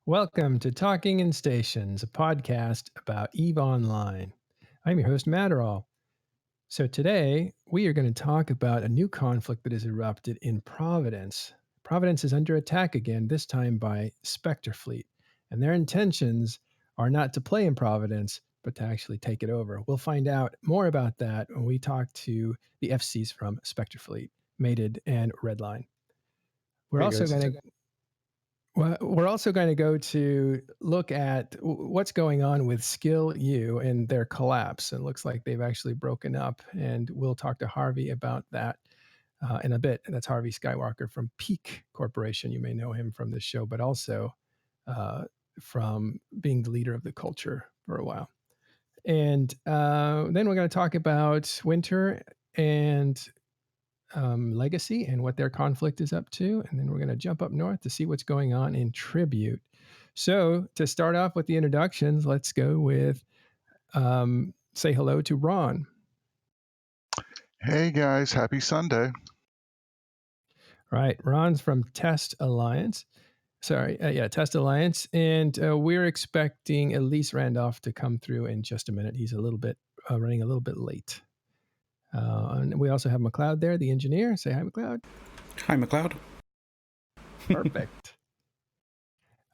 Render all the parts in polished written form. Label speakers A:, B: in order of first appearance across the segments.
A: Welcome to Talking in Stations, a podcast about EVE Online. I'm your host, Matterall. So today we are going to talk about a new conflict that has erupted in Providence. Providence is under attack again, this time by Spectre fleet, and their intentions are not to play in Providence, but to actually take it over. We'll find out more about that when we talk to the FCs from Spectre fleet, Mated and Redline. We're
B: Hey,
A: also
B: guys.
A: going to Well, we're also going to go to look at what's going on with SkillU and their collapse. It looks like they've actually broken up, and we'll talk to Harvey about that in a bit. And that's Harvey Skywalker from Peak Corporation. You may know him from this show, but also from being the leader of the culture for a while. And then we're going to talk about Winter and Legacy and what their conflict is up to. And then we're going to jump up north to see what's going on in Tribute. So to start off with the introductions, let's go with say hello to Ron.
B: Hey, guys. Happy Sunday.
A: Right. Ron's from Test Alliance. Test Alliance. And we're expecting Elise Randolph to come through in just a minute. He's a little bit running a little bit late. And we also have McLeod there, the engineer. Say hi, McLeod.
C: Hi, McLeod.
A: Perfect.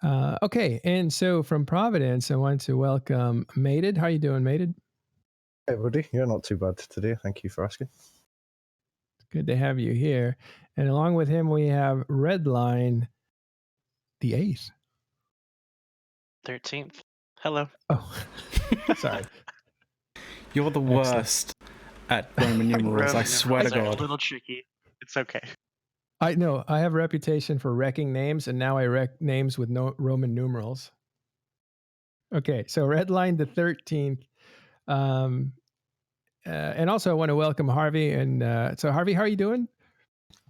A: Okay, and so from Providence, I want to welcome Mated. How you doing, Mated?
D: Hey, everybody. Yeah, not too bad today. Thank you for asking.
A: Good to have you here. And along with him, we have Redline, the 8th.
E: 13th. Hello.
A: Oh, sorry.
C: You're the worst at Roman numerals, I swear to God.
E: A little tricky. It's okay.
A: I know. I have a reputation for wrecking names, and now I wreck names with no Roman numerals. Okay, so Redline the 13th. And also I want to welcome Harvey. And so Harvey, how are you doing?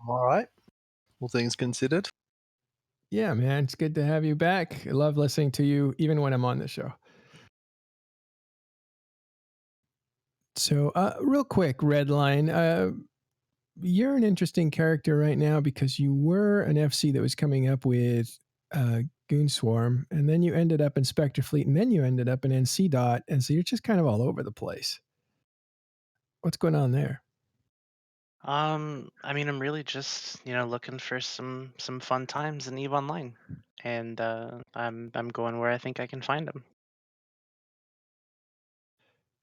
D: All right. All things considered.
A: Yeah, man. It's good to have you back. I love listening to you even when I'm on the show. So real quick, Redline, you're an interesting character right now because you were an FC that was coming up with Goon Swarm, and then you ended up in Spectre Fleet, and then you ended up in NC Dot, and so you're just kind of all over the place. What's going on there?
E: I mean, I'm really just looking for some fun times in EVE Online, and I'm going where I think I can find them.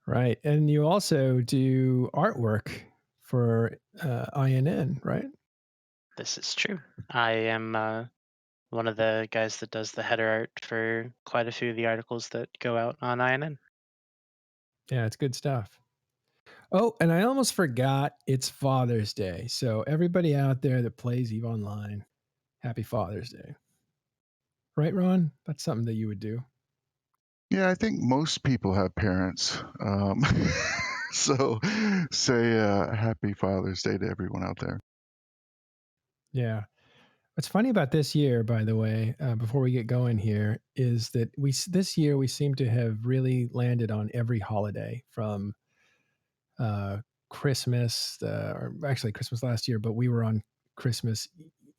A: Right, and you also do artwork for INN, right?
E: This is true. I am one of the guys that does the header art for quite a few of the articles that go out on INN.
A: Yeah, it's good stuff. Oh, and I almost forgot it's Father's Day. So everybody out there that plays EVE Online, happy Father's Day. Right, Ron? That's something that you would do.
B: Yeah, I think most people have parents. So say happy Father's Day to everyone out there.
A: Yeah. What's funny about this year, by the way, before we get going here, is that this year we seem to have really landed on every holiday from Christmas, or actually Christmas last year, but we were on Christmas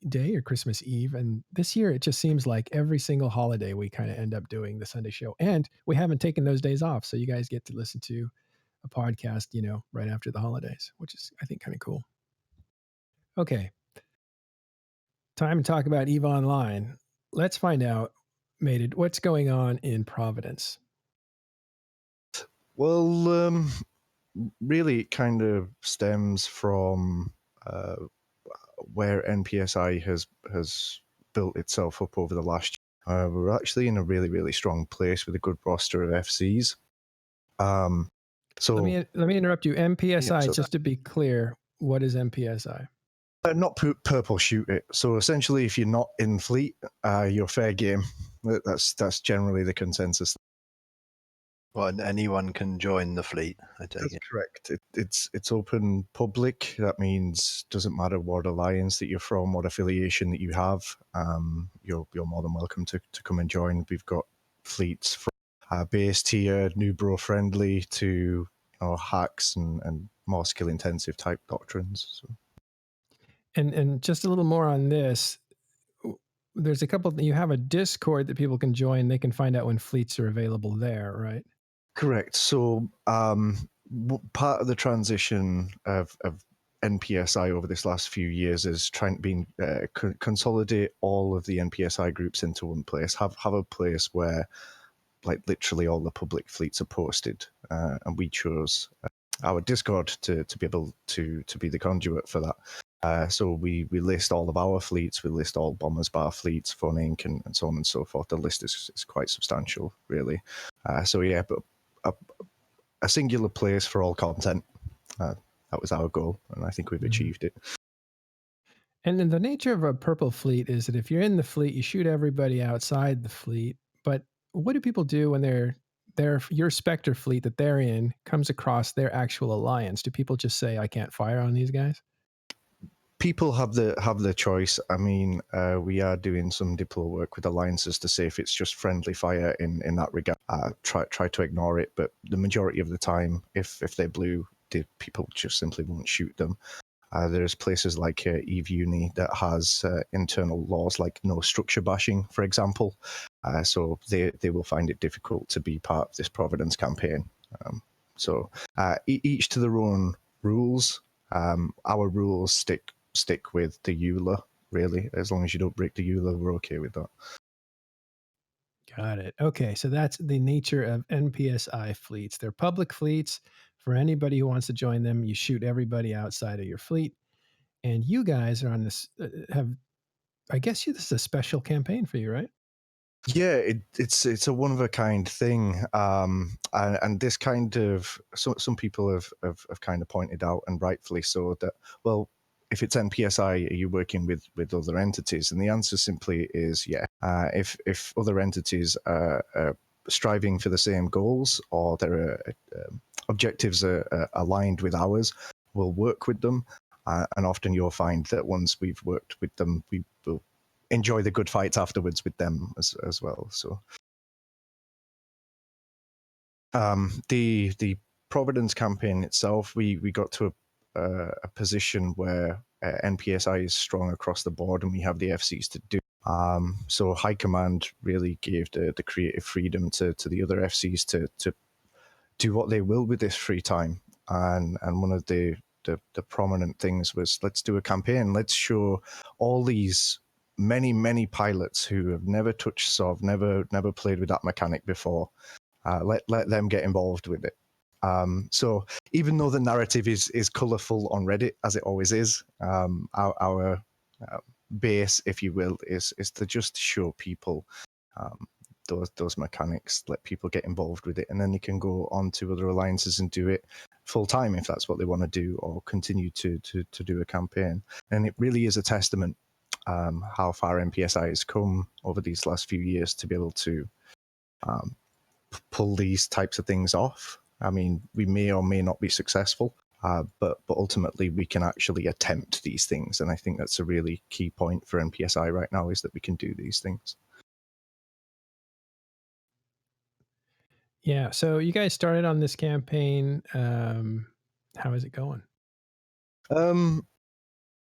A: Day or Christmas Eve. And this year it just seems like every single holiday we kind of end up doing the Sunday show. And we haven't taken those days off. So you guys get to listen to a podcast, right after the holidays, which is, I think, kind of cool. Okay. Time to talk about EVE Online. Let's find out, Mated, what's going on in Providence.
D: Well, really it kind of stems from where NPSI has built itself up over the last year. We're actually in a really, really strong place with a good roster of FCs. So
A: let me interrupt you. MPSI, just to be clear, what is MPSI?
D: Not purple shoot it. So essentially, if you're not in fleet, you're fair game. That's generally the consensus.
F: Well, and anyone can join the fleet, I take it.
D: That's correct. It's open public. That means doesn't matter what alliance that you're from, what affiliation that you have. You're more than welcome to come and join. We've got fleets from base tier, new bro friendly to hacks and more skill intensive type doctrines. So.
A: And just a little more on this. there's a couple. You have a Discord that people can join. They can find out when fleets are available there, right?
D: Correct. So part of the transition of NPSI over this last few years is trying to consolidate all of the NPSI groups into one place. Have a place where, like, literally all the public fleets are posted, and we chose our Discord to be able to be the conduit for that. So we list all of our fleets, we list all Bombers Bar fleets, Phone Inc., and so on and so forth. The list is quite substantial, really. So yeah, but a singular place for all content. That was our goal, and I think we've achieved it.
A: And then the nature of a purple fleet is that if you're in the fleet, you shoot everybody outside the fleet. But what do people do when your Spectre fleet that they're in comes across their actual alliance? Do people just say, "I can't fire on these guys"?
D: People have the choice. I mean, we are doing some diplo work with alliances to see if it's just friendly fire in that regard. Try to ignore it, but the majority of the time, if they're blue, people just simply won't shoot them. There's places like Eve Uni that has internal laws like no structure bashing, for example. So they will find it difficult to be part of this Providence campaign. So each to their own rules. Our rules stick with the EULA, really. As long as you don't break the EULA, we're okay with that.
A: Got it. Okay, so that's the nature of NPSI fleets. They're public fleets. For anybody who wants to join them, you shoot everybody outside of your fleet. And you guys are on this. I guess this is a special campaign for you, right?
D: Yeah, it's a one of a kind thing, and this kind of some people have kind of pointed out, and rightfully so, that, well, if it's NPSI, are you working with other entities? And the answer simply is yeah. If other entities are striving for the same goals, or their objectives are aligned with ours, we'll work with them. And often you'll find that once we've worked with them, we will enjoy the good fights afterwards with them as well. So the Providence campaign itself, we got to a position where NPSI is strong across the board, and we have the FCs to do. So High Command really gave the creative freedom to the other FCs to do what they will with this free time. And one of the prominent things was, let's do a campaign. Let's show all these many pilots who have never touched SOV, never played with that mechanic before. Let them get involved with it. So even though the narrative is colourful on Reddit, as it always is, our base, if you will, is to just show people those mechanics, let people get involved with it, and then they can go on to other alliances and do it full time if that's what they want to do, or continue to do a campaign. And it really is a testament how far NPSI has come over these last few years to be able to pull these types of things off. I mean, we may or may not be successful, but ultimately we can actually attempt these things. And I think that's a really key point for NPSI right now, is that we can do these things.
A: Yeah. So you guys started on this campaign. How is it going?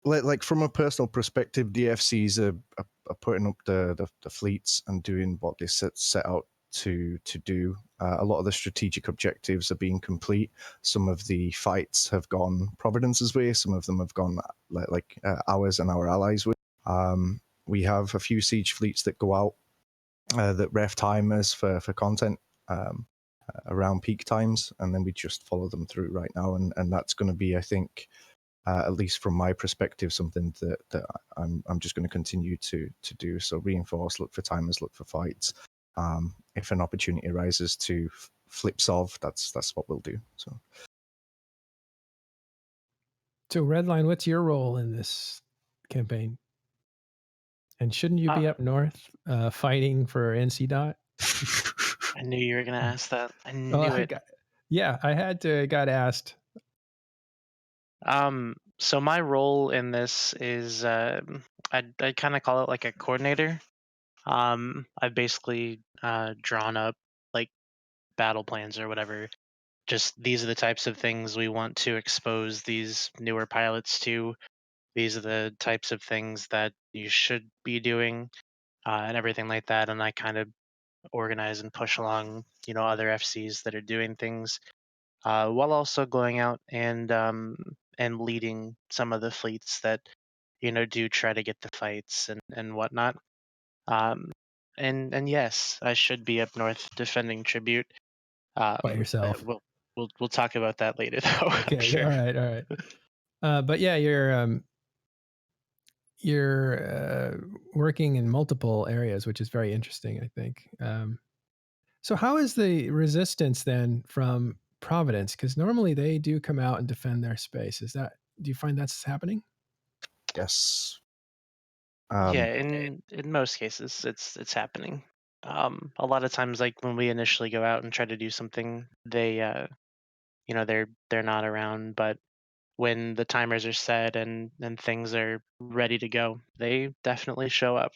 D: Like from a personal perspective, DFCs are putting up the fleets and doing what they set out to do. A lot of the strategic objectives are being complete. Some of the fights have gone Providence's way. Some of them have gone like ours and our allies' way. We have a few siege fleets that go out that ref timers for content around peak times, and then we just follow them through right now. And that's going to be, I think, at least from my perspective, something that I'm just going to continue to do. So reinforce, look for timers, look for fights. If an opportunity arises to flip solve, that's what we'll do. So
A: Redline, what's your role in this campaign? And shouldn't you be up north fighting for NC Dot?
E: I knew you were going to ask that. I knew it.
A: I got asked.
E: So my role in this is I kind of call it like a coordinator. I've basically drawn up like battle plans or whatever. Just these are the types of things we want to expose these newer pilots to. These are the types of things that you should be doing. and everything like that. And I kind of organize and push along, other FCs that are doing things, while also going out and leading some of the fleets that do try to get the fights and whatnot. Um, and yes, I should be up north defending tribute.
A: By yourself.
E: We'll talk about that later, though. I'm
A: Okay.
E: sure.
A: All right. But yeah, you're working in multiple areas, which is very interesting, I think. So how is the resistance then from Providence? Because normally they do come out and defend their space. Do you find that's happening?
D: Yes.
E: Yeah, in most cases, it's happening. A lot of times, like when we initially go out and try to do something, they're not around. But when the timers are set and things are ready to go, they definitely show up.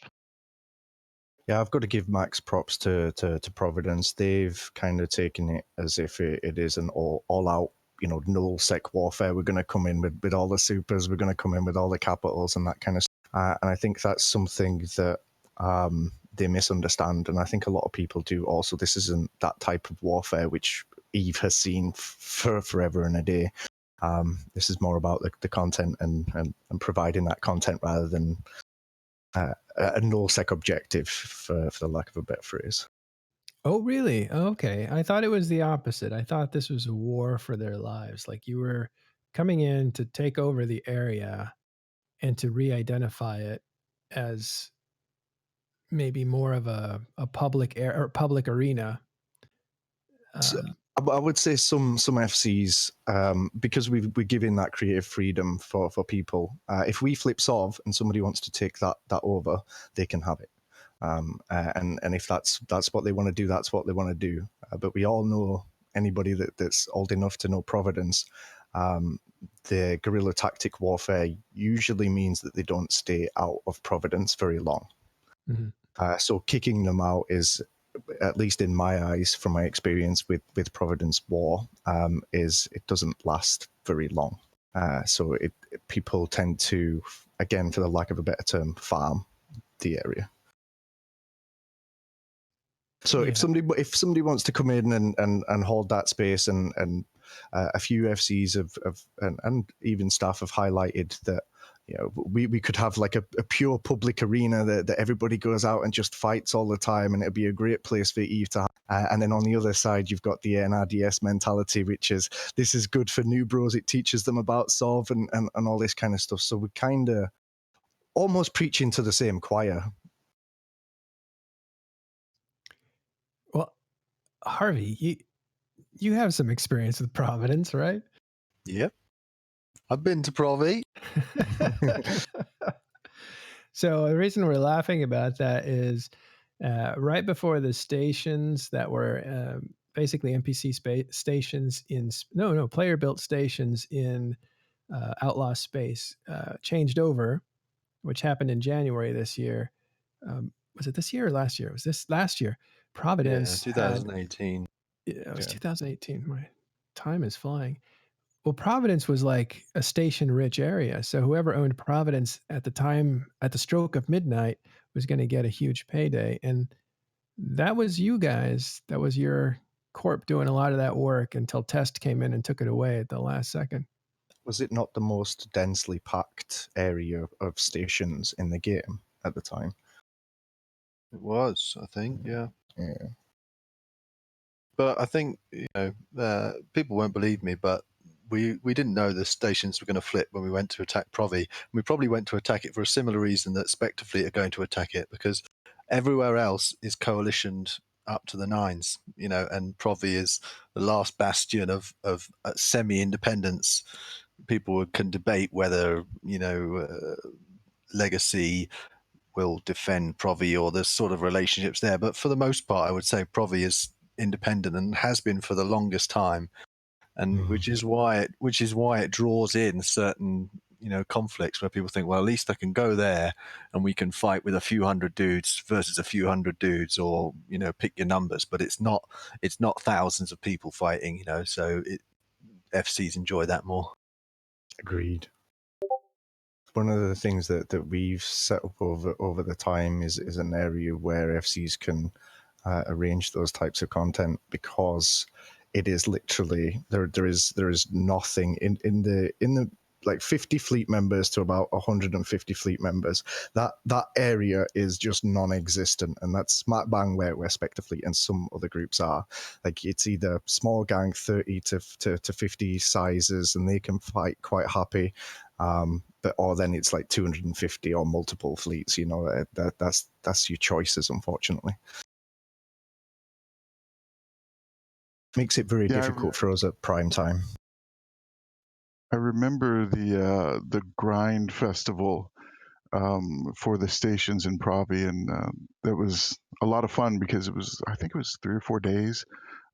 D: Yeah, I've got to give max props to Providence. They've kind of taken it as if it is an all out, null sec warfare. We're going to come in with all the supers. We're going to come in with all the capitals and that kind of stuff. And I think that's something that they misunderstand. And I think a lot of people do also. This isn't that type of warfare which Eve has seen for forever and a day. This is more about the content and providing that content rather than a null-sec objective, for the lack of a better phrase.
A: Oh, really? Okay. I thought it was the opposite. I thought this was a war for their lives. Like you were coming in to take over the area and to re-identify it as maybe more of a public or public arena.
D: So, I would say some FCs, because we're giving that creative freedom for people. If we flip Sov and somebody wants to take that over, they can have it. And if that's what they want to do, that's what they want to do. But we all know anybody that's old enough to know Providence. The guerrilla tactic warfare usually means that they don't stay out of Providence very long. Mm-hmm. So kicking them out is, at least in my eyes, from my experience with Providence War, is it doesn't last very long. So people tend to, again, for the lack of a better term, farm the area. So yeah. if somebody wants to come in and hold that space, and a few FCs and even staff have highlighted that, we could have like a pure public arena that everybody goes out and just fights all the time, and it'd be a great place for Eve to have. And then on the other side, you've got the NRDS mentality, which is, this is good for new bros. It teaches them about Sov and all this kind of stuff. So we're kind of almost preaching to the same choir.
A: Well, Harvey, you have some experience with Providence, right?
F: Yep. I've been to Provi.
A: So the reason we're laughing about that is right before the stations that were basically NPC stations player built stations in Outlaw Space changed over, which happened in January this year. Was it this year or last year? Was this last year? Providence.
F: Yeah, 2018.
A: It was 2018. My time is flying. Well, Providence was like a station-rich area, so whoever owned Providence at the time, at the stroke of midnight, was going to get a huge payday. And that was you guys. That was your corp doing a lot of that work until Test came in and took it away at the last second.
D: Was it not the most densely packed area of stations in the game at the time?
F: It was, I think, yeah.
D: Yeah.
F: But I think, people won't believe me, but we didn't know the stations were going to flip when we went to attack Provi. We probably went to attack it for a similar reason that Spectre Fleet are going to attack it, because everywhere else is coalitioned up to the nines, and Provi is the last bastion of semi-independence. People can debate whether, Legacy will defend Provi, or there's sort of relationships there. But for the most part, I would say Provi is independent and has been for the longest time, and which is why it draws in certain conflicts where people think, well, at least I can go there and we can fight with a few hundred dudes versus a few hundred dudes, or pick your numbers. But it's not thousands of people fighting, so FCs enjoy that more.
D: Agreed. one of the things that we've set up over the time is an area where FCs can arrange those types of content, because it is literally there is nothing in the like 50 fleet members to about 150 fleet members. That area is just non-existent, and that's smack bang where Spectre Fleet and some other groups are. Like, it's either small gang 30 to 50 sizes, and they can fight quite happy, or then it's like 250 or multiple fleets. You know, that's your choices, unfortunately. Makes it very difficult for us at prime time.
B: I remember the grind festival for the stations in Provi, and that was a lot of fun, because I think it was 3 or 4 days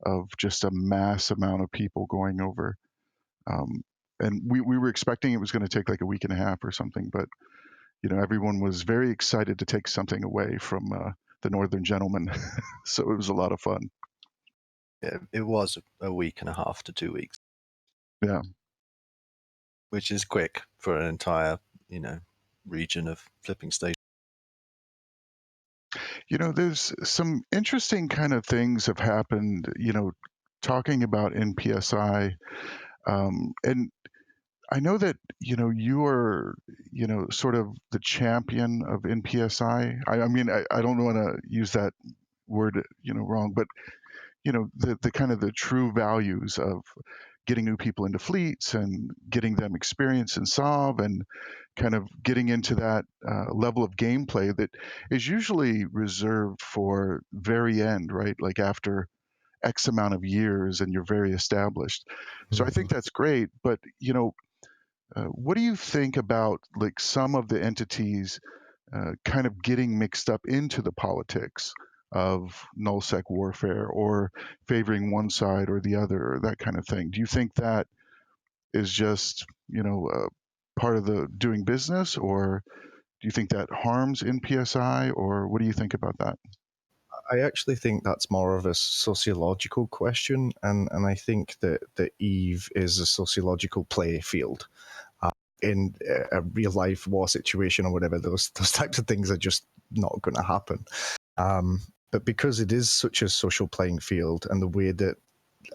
B: of just a mass amount of people going over. And we were expecting it was going to take like a week and a half or something, but everyone was very excited to take something away from the Northern Gentlemen. So it was a lot of fun.
F: Yeah, it was a week and a half to 2 weeks.
B: Yeah.
F: Which is quick for an entire, region of flipping stations.
B: There's some interesting kind of things have happened, talking about NPSI. And I know that, you are, sort of the champion of NPSI. I mean, I don't want to use that word, wrong, but, the kind of the true values of getting new people into fleets and getting them experience and solve, and kind of getting into that level of gameplay that is usually reserved for very end, right? Like after X amount of years and you're very established. So I think that's great. But, what do you think about like some of the entities kind of getting mixed up into the politics of nullsec warfare, or favoring one side or the other, or that kind of thing? Do you think that is just, part of the doing business, or do you think that harms NPSI, or what do you think about that?
D: I actually think that's more of a sociological question, and I think that EVE is a sociological play field. In a real life war situation or whatever, those types of things are just not going to happen. But because it is such a social playing field, and the way that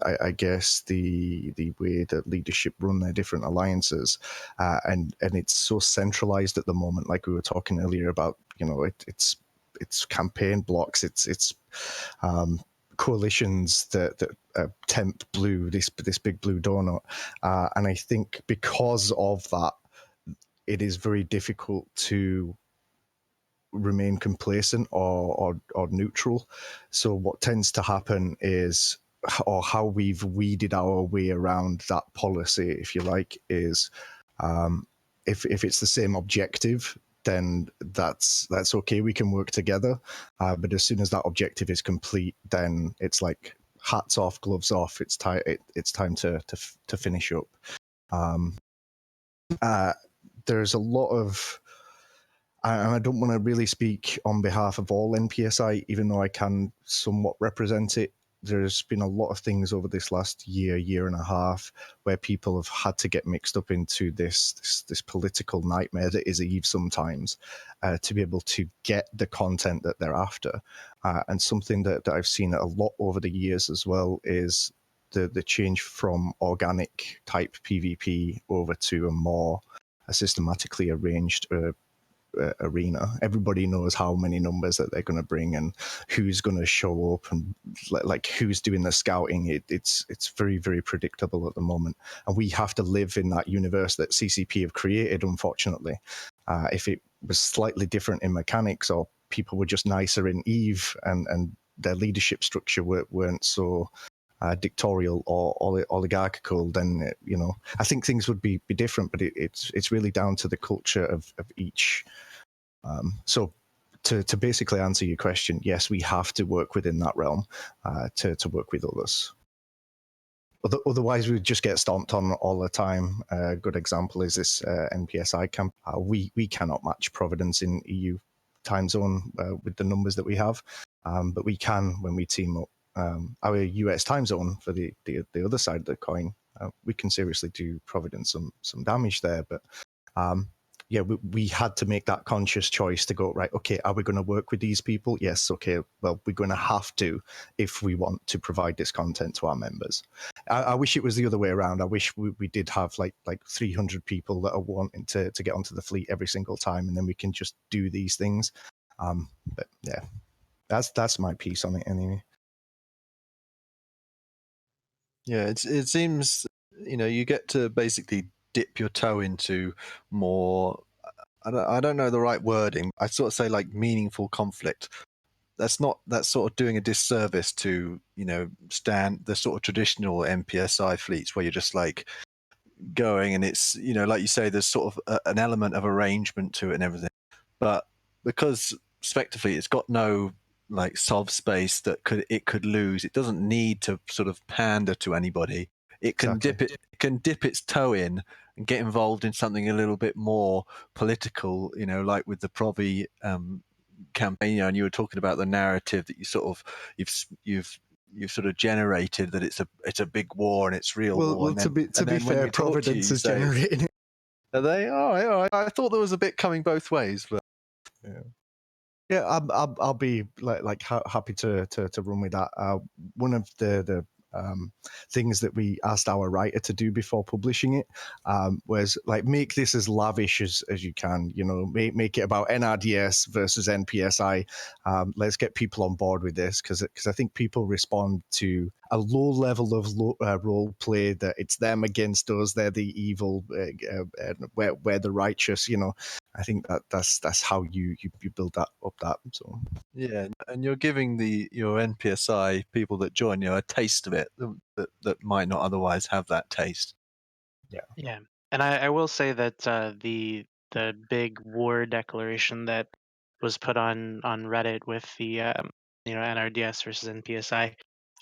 D: I guess the way that leadership run their different alliances, and it's so centralized at the moment, like we were talking earlier about, it's campaign blocks, it's coalitions that tempt blue, this big blue donut, and I think because of that, it is very difficult to remain complacent or neutral. So what tends to happen is, or how we've weeded our way around that policy, if you like, is if it's the same objective, then that's okay. We can work together. But as soon as that objective is complete, then it's like hats off, gloves off. It's time. It's time to finish up. There's a lot of, and I don't want to really speak on behalf of all NPSI, even though I can somewhat represent it. There's been a lot of things over this last year and a half, where people have had to get mixed up into this political nightmare that is EVE sometimes, to be able to get the content that they're after. And something that I've seen a lot over the years as well is the change from organic type PvP over to a more systematically arranged arena. Everybody knows how many numbers that they're going to bring and who's going to show up, and like who's doing the scouting. It's very, very predictable at the moment, and we have to live in that universe that CCP have created, unfortunately. If it was slightly different in mechanics, or people were just nicer in EVE, and their leadership structure weren't so dictatorial or oligarchical, then I think things would be different. But it's really down to the culture of each. So to basically answer your question, yes, we have to work within that realm to work with others. Otherwise, we just get stomped on all the time. A good example is this NPSI camp. We cannot match Providence in EU time zone with the numbers that we have, but we can when we team up. Our US time zone for the other side of the coin, we can seriously do Providence some damage there. But yeah, we had to make that conscious choice to go, right, okay, are we going to work with these people? Yes, okay, well, we're going to have to if we want to provide this content to our members. I wish it was the other way around. I wish we did have like 300 people that are wanting to get onto the fleet every single time, and then we can just do these things. But yeah, that's my piece on it anyway.
F: Yeah, it seems, you get to basically dip your toe into more. I don't know the right wording. I sort of say like meaningful conflict. That's sort of doing a disservice to the sort of traditional MPSI fleets where you're just like going and it's like you say, there's sort of an element of arrangement to it and everything. But because Spectre fleet, it's got no like sov space that it could lose. It doesn't need to sort of pander to anybody. It can dip its toe in and get involved in something a little bit more political, like with the Provi campaign. And you were talking about the narrative that you've sort of generated, that it's a big war and it's real war.
D: Well, to be fair, Providence is generating it.
F: Are they? All right. I thought there was a bit coming both ways, but
D: yeah, I'll be like happy to run with that. One of the things that we asked our writer to do before publishing it was like make this as lavish as you can. Make it about NRDS versus NPSI. Let's get people on board with this because I think people respond to a low level of role play, that it's them against us, they're the evil, we're the righteous. I think that's how you build that up. So
F: yeah, and you're giving your NPSI people that join you a taste of it that might not otherwise have that taste.
E: Yeah, and I will say that the big war declaration that was put on Reddit with the NRDS versus NPSI,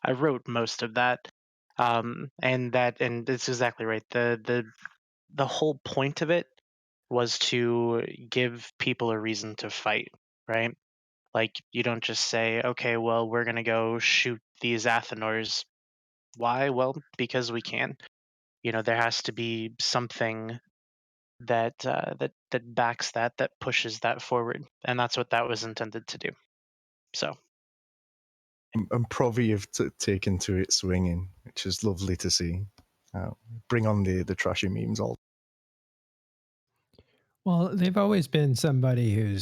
E: I wrote most of that, and it's exactly right. The whole point of it was to give people a reason to fight, right? Like you don't just say, okay, well, we're gonna go shoot these Athenors. Why? Well, because we can. There has to be something that backs that pushes that forward, and that's what that was intended to do. So,
D: and Provi have taken to it swinging, which is lovely to see. Bring on the trashy memes all.
A: Well, they've always been somebody who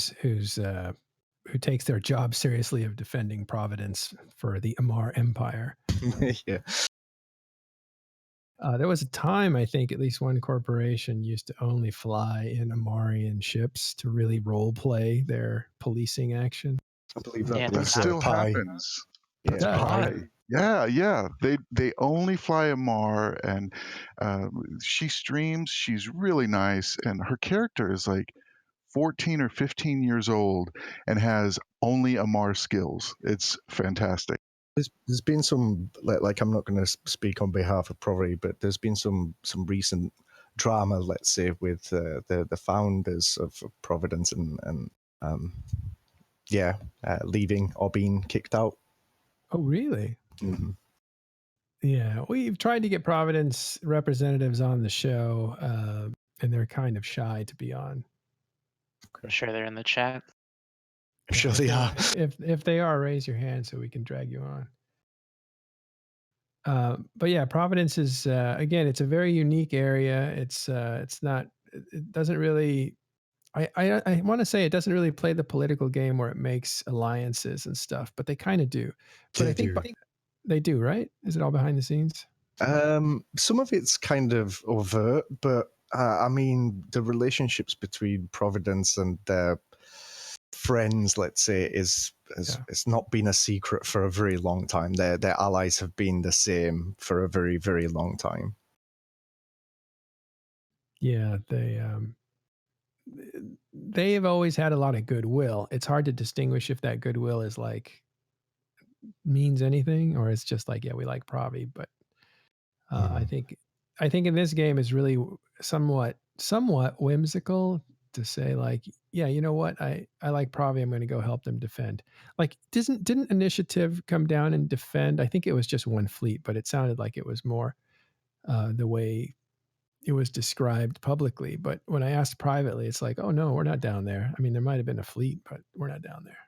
A: takes their job seriously of defending Providence for the Amar Empire.
D: Yeah.
A: There was a time, I think, at least one corporation used to only fly in Amarian ships to really role play their policing action.
D: I believe that
B: That still happens.
D: That's
B: Pi. Yeah. They only fly Amar, and she streams. She's really nice, and her character is like 14 or 15 years old and has only Amar skills. It's fantastic.
D: There's been some, like I'm not going to speak on behalf of Provi, but there's been some recent drama, let's say, with the founders of Providence and leaving or being kicked out.
A: Oh, really?
D: Mm-hmm.
A: Yeah, we've tried to get Providence representatives on the show, and they're kind of shy to be on.
E: I'm sure they're in the chat.
D: I'm sure they are.
A: If they are, raise your hand so we can drag you on. But yeah, Providence is again, it's a very unique area. It's not. It doesn't really. I want to say it doesn't really play the political game where it makes alliances and stuff, but they kind of do. But I think they do, right? Is it all behind the scenes?
D: Some of it's kind of overt, but I mean, the relationships between Providence and their friends, let's say, it's not been a secret for a very long time. Their allies have been the same for a very, very long time.
A: Yeah, they've always had a lot of goodwill. It's hard to distinguish if that goodwill is like means anything or it's just like, yeah, we like Provi, but I think in this game is really somewhat whimsical to say like, yeah, you know what, I like Provi, I'm going to go help them defend. Like, didn't Initiative come down and defend? I think it was just one fleet, but it sounded like it was more the way it was described publicly. But when I asked privately, it's like, oh no, we're not down there. I mean, there might have been a fleet, but we're not down there.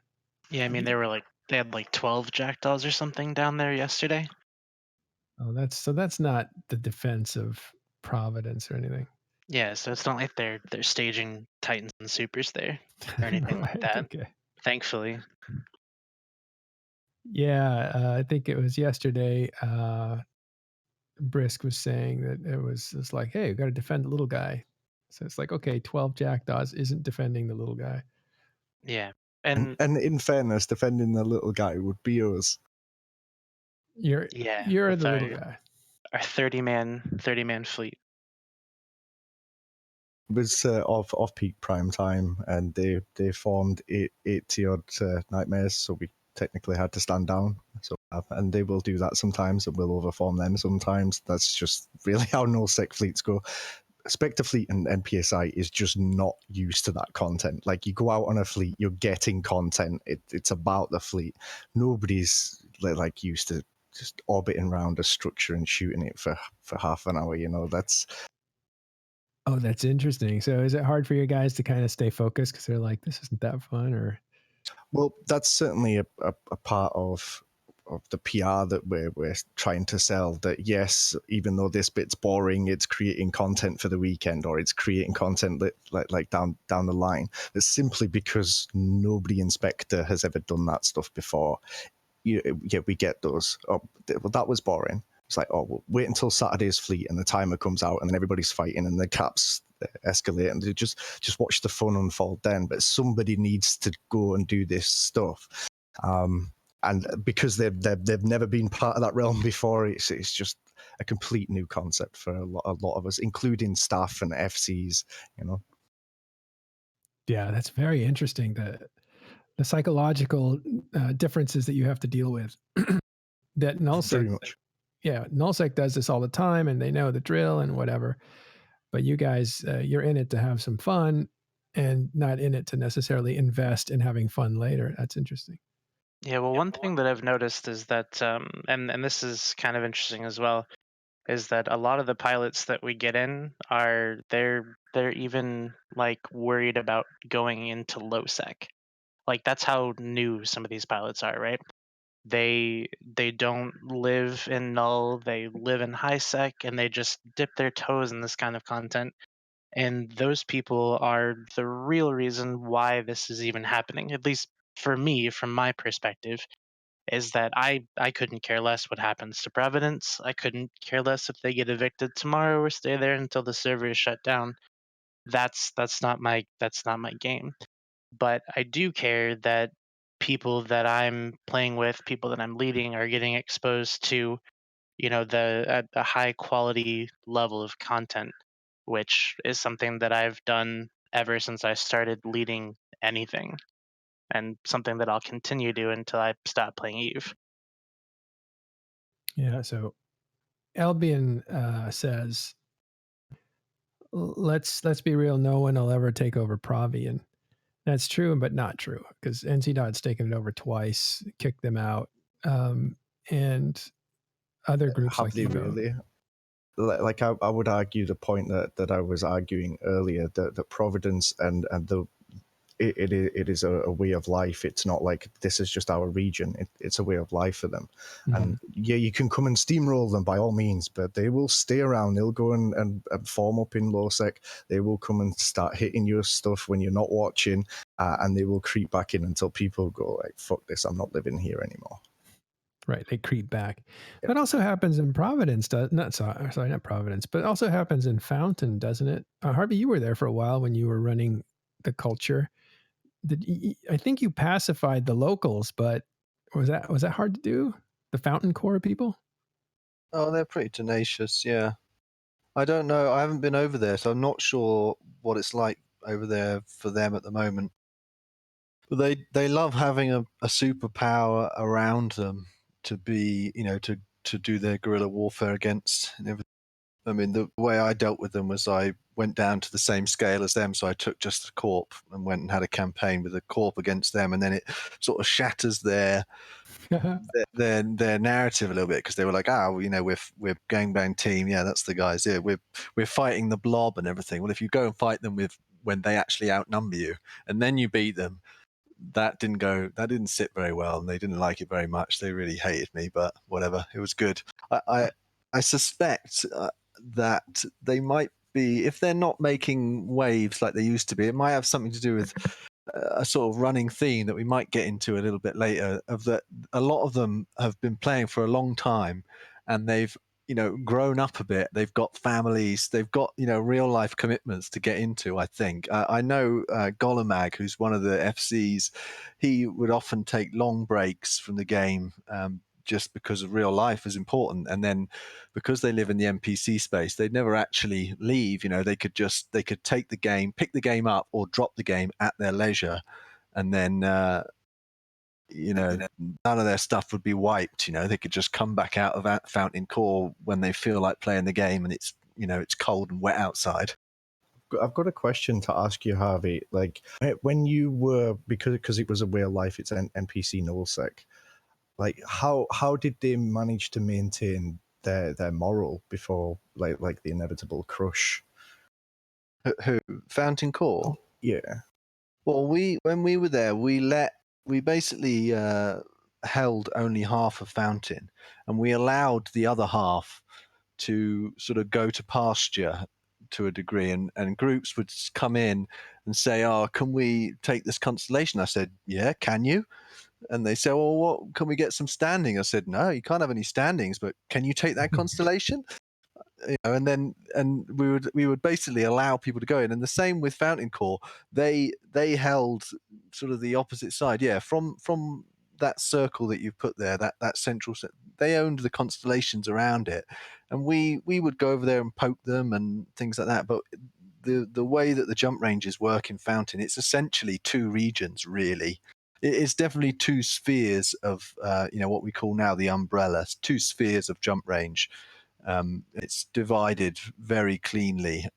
E: Yeah, I mean they had like 12 jackdaws or something down there yesterday.
A: Oh, that's not the defense of Providence or anything.
E: Yeah, so it's not like they're staging Titans and Supers there or anything like
A: Right,
E: that.
A: okay.
E: Thankfully.
A: Yeah, I think it was yesterday. Brisk was saying that it's like, hey, we got to defend the little guy. So it's like, okay, 12 jackdaws isn't defending the little guy.
E: Yeah.
D: And in fairness, defending the little guy would be us.
A: You're
E: with
A: the little guy.
E: Our 30-man fleet.
D: It was off peak prime time, and they formed 80 odd nightmares, so we technically had to stand down. So and they will do that sometimes, and we'll overform them sometimes. That's just really how nullsec fleets go. Spectre fleet and NPSI is just not used to that content. Like, you go out on a fleet, you're getting content. It's about the fleet. Nobody's like used to just orbiting around a structure and shooting it for half an hour. That's.
A: Oh, that's interesting. So is it hard for you guys to kind of stay focused because they're like, this isn't that fun? Or
D: Well, that's certainly a part of the PR that we're trying to sell, that yes, even though this bit's boring, it's creating content for the weekend, or it's creating content like down the line. It's simply because nobody in Spectre has ever done that stuff before. Yeah, we get those. Oh, well, that was boring. It's like, oh, well, wait until Saturday's fleet and the timer comes out and then everybody's fighting and the caps escalate, and they just watch the fun unfold then. But somebody needs to go and do this stuff. And because they've never been part of that realm before, it's just a complete new concept for a lot of us, including staff and FCs.
A: Yeah, that's very interesting. The psychological differences that you have to deal with. That nullsec,
D: very much.
A: Yeah, nullsec does this all the time, and they know the drill and whatever. But you guys, you're in it to have some fun, and not in it to necessarily invest in having fun later. That's interesting.
E: Yeah, well, one thing that I've noticed is that, and this is kind of interesting as well, is that a lot of the pilots that we get in they're even like worried about going into low sec. Like, that's how new some of these pilots are, right? They don't live in null, they live in high sec, and they just dip their toes in this kind of content. And those people are the real reason why this is even happening, at least for me, from my perspective, is that I couldn't care less what happens to Providence. I couldn't care less if they get evicted tomorrow or stay there until the server is shut down. That's not my game. But I do care that people that I'm playing with, people that I'm leading, are getting exposed to, a high quality level of content, which is something that I've done ever since I started leading anything, and something that I'll continue to do until I stop playing Eve.
A: Yeah. So Albion says, let's be real. No one will ever take over Provi, and that's true, but not true, because NC.'s taken it over twice, kicked them out, and other groups
D: Have
A: like
D: they
A: Evo.
D: really? Like, I would argue the point that I was arguing earlier, that Providence and the it is a way of life. It's not like this is just our region. It's a way of life for them.
A: Mm-hmm.
D: And yeah, you can come and steamroll them by all means, but they will stay around. They'll go and form up in low sec. They will come and start hitting your stuff when you're not watching, and they will creep back in until people go like, fuck this, I'm not living here anymore.
A: Right, they creep back.
D: Yep.
A: That also happens in Providence, not Providence, but it also happens in Fountain, doesn't it? Harvey, you were there for a while when you were running the culture. I think you pacified the locals, but was that hard to do? The Fountain core people?
F: Oh, they're pretty tenacious, yeah. I don't know. I haven't been over there, so I'm not sure what it's like over there for them at the moment. But they love having a superpower around them to be, to do their guerrilla warfare against and everything. I mean, the way I dealt with them was I went down to the same scale as them. So I took just the Corp and went and had a campaign with the Corp against them. And then it sort of shatters their narrative a little bit, because they were like, we're gangbang team. Yeah, that's the guys here. We're fighting the blob and everything. Well, if you go and fight them when they actually outnumber you and then you beat them, that didn't sit very well, and they didn't like it very much. They really hated me, but whatever, it was good. I suspect that they might be, if they're not making waves like they used to be, it might have something to do with a sort of running theme that we might get into a little bit later, of that a lot of them have been playing for a long time, and they've grown up a bit. They've got families, they've got real life commitments to get into. I think I know Golemag, who's one of the FCs. He would often take long breaks from the game, just because of real life is important. And then because they live in the NPC space, they'd never actually leave. They could take the game, pick the game up, or drop the game at their leisure, and then none of their stuff would be wiped. They could just come back out of Fountain Core when they feel like playing the game, and it's cold and wet outside.
D: I've got a question to ask you, Harvey. Like, when you were, because it was a real life, it's an NPC nullsec. Like, how did they manage to maintain their moral before like the inevitable crush?
F: Who? Fountain Core?
D: Yeah.
F: Well, when we were there, we basically held only half of Fountain, and we allowed the other half to sort of go to pasture to a degree, and groups would come in and say, "Oh, can we take this constellation?" I said, "Yeah, can you?" And they say, "Well, what, can we get some standing?" I said, "No, you can't have any standings, but can you take that constellation?" And we would basically allow people to go in. And the same with Fountain Core. They held sort of the opposite side. Yeah, from that circle that you've put there, that central, they owned the constellations around it, and we would go over there and poke them and things like that. But the way that the jump ranges work in Fountain, it's essentially two regions, really. It's definitely two spheres of what we call now the umbrella, two spheres of jump range. It's divided very cleanly.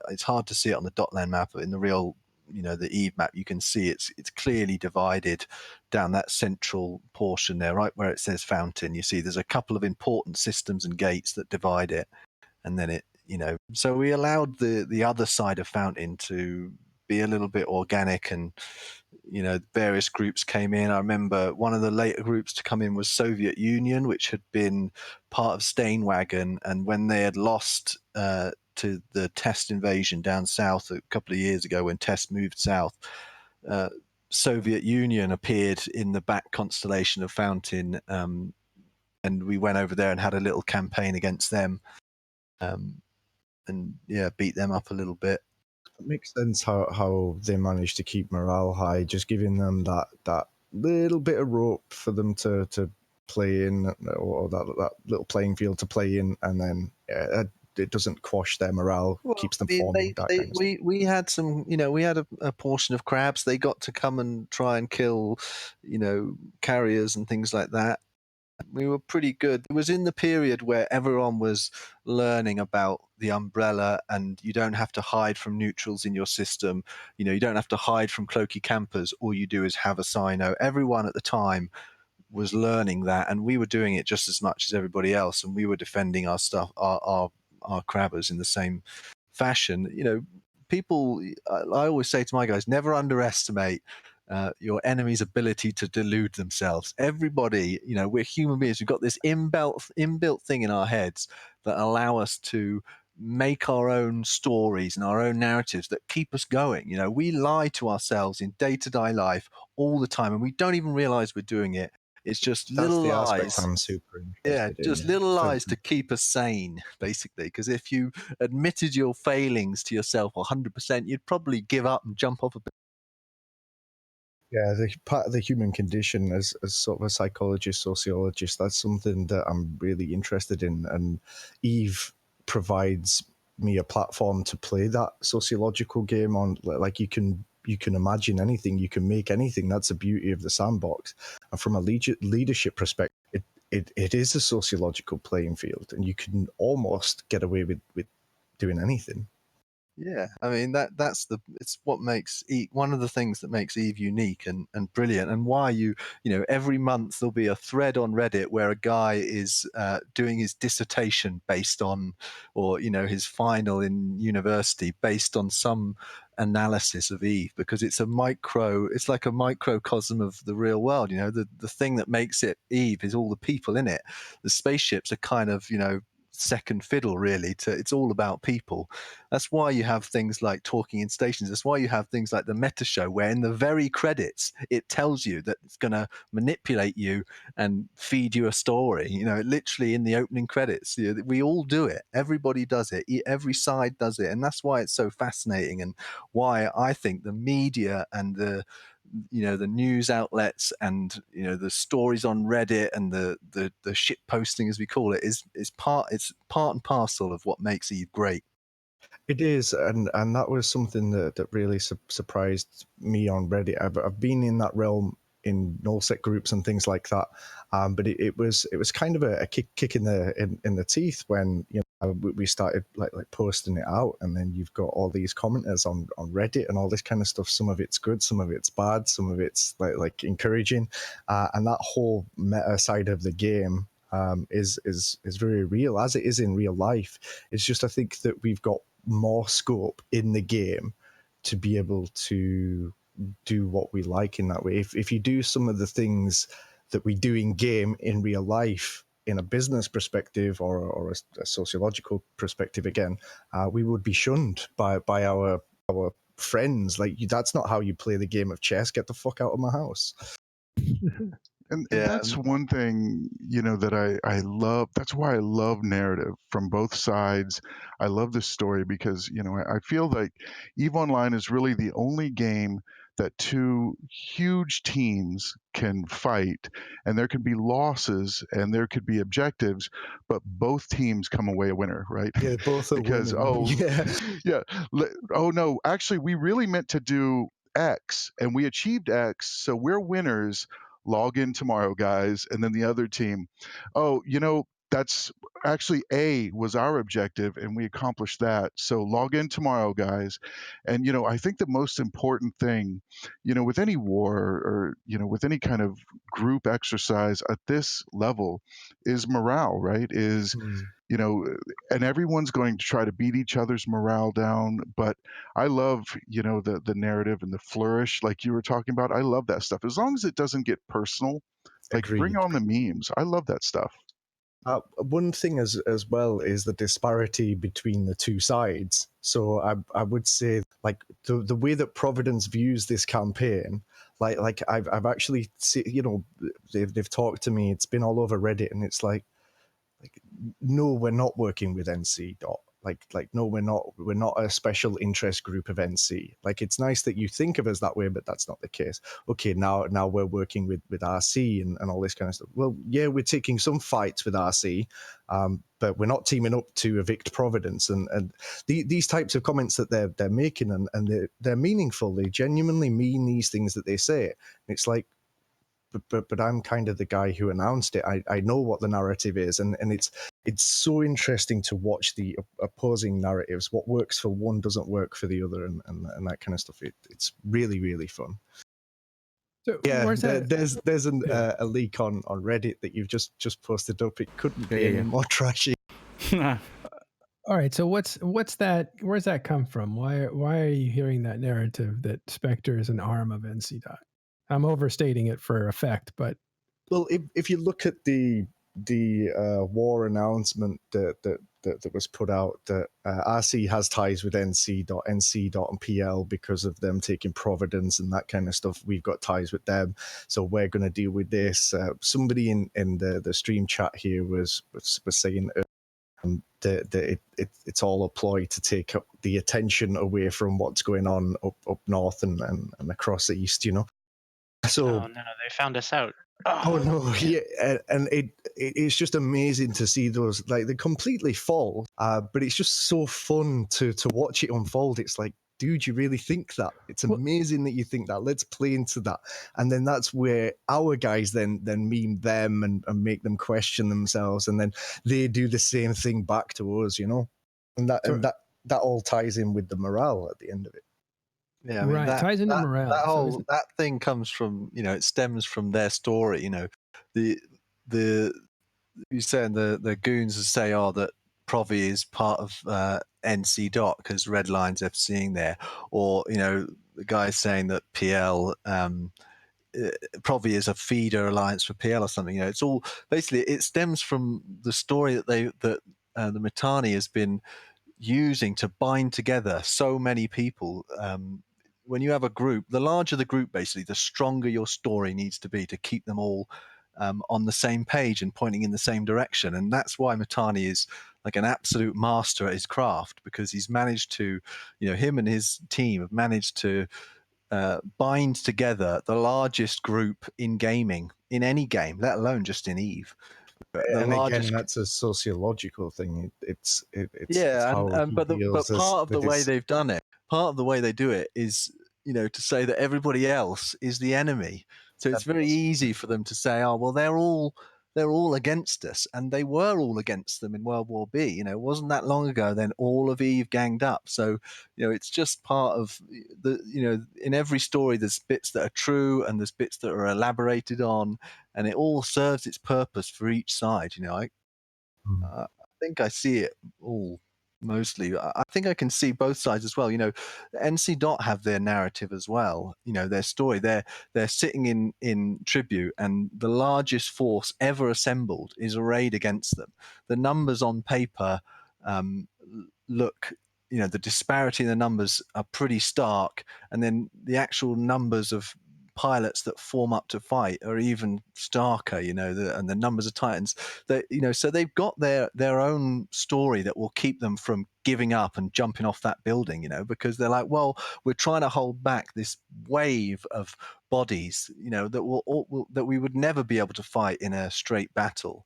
F: It's hard to see it on the Dotland map, but in the real, the Eve map, you can see it's clearly divided down that central portion there, right where it says Fountain. You see there's a couple of important systems and gates that divide it, and then it, so we allowed the other side of Fountain to be a little bit organic, and various groups came in. I remember one of the later groups to come in was Soviet Union, which had been part of Stainwagon, and when they had lost to the Test invasion down south a couple of years ago, when Test moved south, Soviet Union appeared in the back constellation of Fountain, and we went over there and had a little campaign against them, and beat them up a little bit.
D: It makes sense how they managed to keep morale high, just giving them that little bit of rope for them to play in, or that little playing field to play in, and then it doesn't quash their morale, keeps them forming.
F: We had some, we had a portion of crabs. They got to come and try and kill, carriers and things like that. We were pretty good. It was in the period where everyone was learning about the umbrella, and you don't have to hide from neutrals in your system. You don't have to hide from cloaky campers. All you do is have a Sino. Everyone at the time was learning that, and we were doing it just as much as everybody else, and we were defending our stuff, our crabbers in the same fashion. People, I always say to my guys, never underestimate your enemy's ability to delude themselves. Everybody, we're human beings. We've got this inbuilt thing in our heads that allow us to make our own stories and our own narratives that keep us going. We lie to ourselves in day-to-day life all the time, and we don't even realize we're doing it. It's just little lies.
D: I'm super interested
F: in. Just little lies to keep us sane, basically. Because if you admitted your failings to yourself 100%, you'd probably give up and jump off a bit.
D: Yeah, the part of the human condition as sort of a psychologist, sociologist, that's something that I'm really interested in. And Eve provides me a platform to play that sociological game on. Like, you can imagine anything, you can make anything. That's the beauty of the sandbox. And from a leadership perspective, it is a sociological playing field, and you can almost get away with doing anything.
F: Yeah, I mean it's what makes one of the things that makes Eve unique and brilliant, and why every month there'll be a thread on Reddit where a guy is doing his dissertation based on, or his final in university based on some analysis of Eve, because it's like a microcosm of the real world. The thing that makes it Eve is all the people in it. The spaceships are kind of second fiddle, really. It's all about people. That's why you have things like talking in stations. That's why you have things like the meta show, where in the very credits it tells you that it's going to manipulate you and feed you a story. Literally in the opening credits. We all do it. Everybody does it. Every side does it, and that's why it's so fascinating, and why I think the media and the news outlets and the stories on Reddit and the shit posting, as we call it, is part and parcel of what makes Eve great.
D: It is, and that was something that really surprised me on Reddit. I've been in that realm in nullsec groups and things like that, but it was kind of a kick in the teeth when we started like posting it out, and then you've got all these commenters on Reddit and all this kind of stuff. Some of it's good, some of it's bad, some of it's like encouraging, and that whole meta side of the game is very real, as it is in real life. It's just, I think that we've got more scope in the game to be able to do what we like in that way. If you do some of the things that we do in game in real life, in a business perspective or a sociological perspective, again, we would be shunned by our friends. Like, that's not how you play the game of chess. Get the fuck out of my house.
B: And that's one thing, that I love. That's why I love narrative from both sides. I love this story because, I feel like EVE Online is really the only game that two huge teams can fight, and there can be losses and there could be objectives, but both teams come away a winner, right?
D: Yeah, both are
B: Because,
D: winning.
B: yeah, oh no, actually, we really meant to do X and we achieved X, so we're winners. Log in tomorrow, guys. And then the other team, oh, that's actually A was our objective and we accomplished that. So log in tomorrow, guys. And, I think the most important thing, with any war or, with any kind of group exercise at this level is morale, right? Is, you know, and everyone's going to try to beat each other's morale down. But I love, the narrative and the flourish, like you were talking about. I love that stuff. As long as it doesn't get personal, like bring
D: Agreed.
B: on the memes. I love that stuff.
D: One thing as well is the disparity between the two sides. So I would say, like, the way that Providence views this campaign, like I've actually seen, they've talked to me. It's been all over Reddit, and it's like no, we're not working with NC dot. Like no, we're not a special interest group of NC. Like, it's nice that you think of us that way, but that's not the case. Okay, now we're working with RC and all this kind of stuff. Well, yeah, we're taking some fights with RC, but we're not teaming up to evict Providence. And these types of comments that they're making, and they're meaningful. They genuinely mean these things that they say. And it's like, but I'm kind of the guy who announced it. I know what the narrative is, and it's so interesting to watch the opposing narratives. What works for one doesn't work for the other, and that kind of stuff. It's really, really fun.
A: So
D: Yeah,
A: where's that?
D: there's a leak on Reddit that you've just posted up. It couldn't be any more trashy.
A: All right. So what's that? Where's that come from? Why are you hearing that narrative that Spectre is an arm of NC dot? I'm overstating it for effect, but
D: well, if you look at the war announcement that was put out, that RC has ties with NC dot and PL because of them taking Providence and that kind of stuff. We've got ties with them, so we're going to deal with this. Somebody in the stream chat here was saying that it's all a ploy to take up the attention away from what's going on up north and across east. So,
E: oh no, they found us out.
D: Oh no, yeah, and it's just amazing to see those, like, they're completely false, but it's just so fun to watch it unfold. It's like, dude, you really think that? It's
A: Well-
D: amazing that you think that. Let's play into that. And then that's where our guys then meme them and make them question themselves, and then they do the same thing back to us, you know? And that all ties in with the morale at the end of it.
F: Yeah, I mean,
A: Right, ties into morale.
F: That
A: So
F: whole
A: isn't-
F: that thing comes from, you know, it stems from their story. You know, the you saying the goons say, oh, that Provi is part of NC Dot because Redline's FCing there, or you know, the guy saying that PL Provi is a feeder alliance for PL or something. You know, it's all basically it stems from the story that the Mittani has been using to bind together so many people. When you have a group, the larger the group, basically, the stronger your story needs to be to keep them all on the same page and pointing in the same direction. And that's why Mittani is like an absolute master at his craft, because he's managed to, you know, him and his team have managed to bind together the largest group in gaming, in any game, let alone just in EVE. The
D: And
F: largest.
D: again, that's a sociological thing. It's
F: Yeah,
D: how
F: and
D: he
F: but
D: feels
F: part of
D: that
F: the way
D: it's
F: they've done it, part of the way they do it is, you know, to say that everybody else is the enemy. So it's very easy for them to say, oh well, they're all against us, and they were all against them in World War B. You know, it wasn't that long ago. Then all of Eve ganged up. So you know, it's just part of the, you know, in every story there's bits that are true and there's bits that are elaborated on, and it all serves its purpose for each side. You know, I think I see it all mostly. I think I can see both sides as well. You know, NC Dot have their narrative as well. You know, their story. They're sitting in tribute, and the largest force ever assembled is arrayed against them. The numbers on paper look. You know, the disparity in the numbers are pretty stark, and then the actual numbers of pilots that form up to fight are even starker, you know, and the numbers of Titans. That, you know, so they've got their own story that will keep them from giving up and jumping off that building, you know, because they're like, well, we're trying to hold back this wave of bodies, you know, that we would never be able to fight in a straight battle.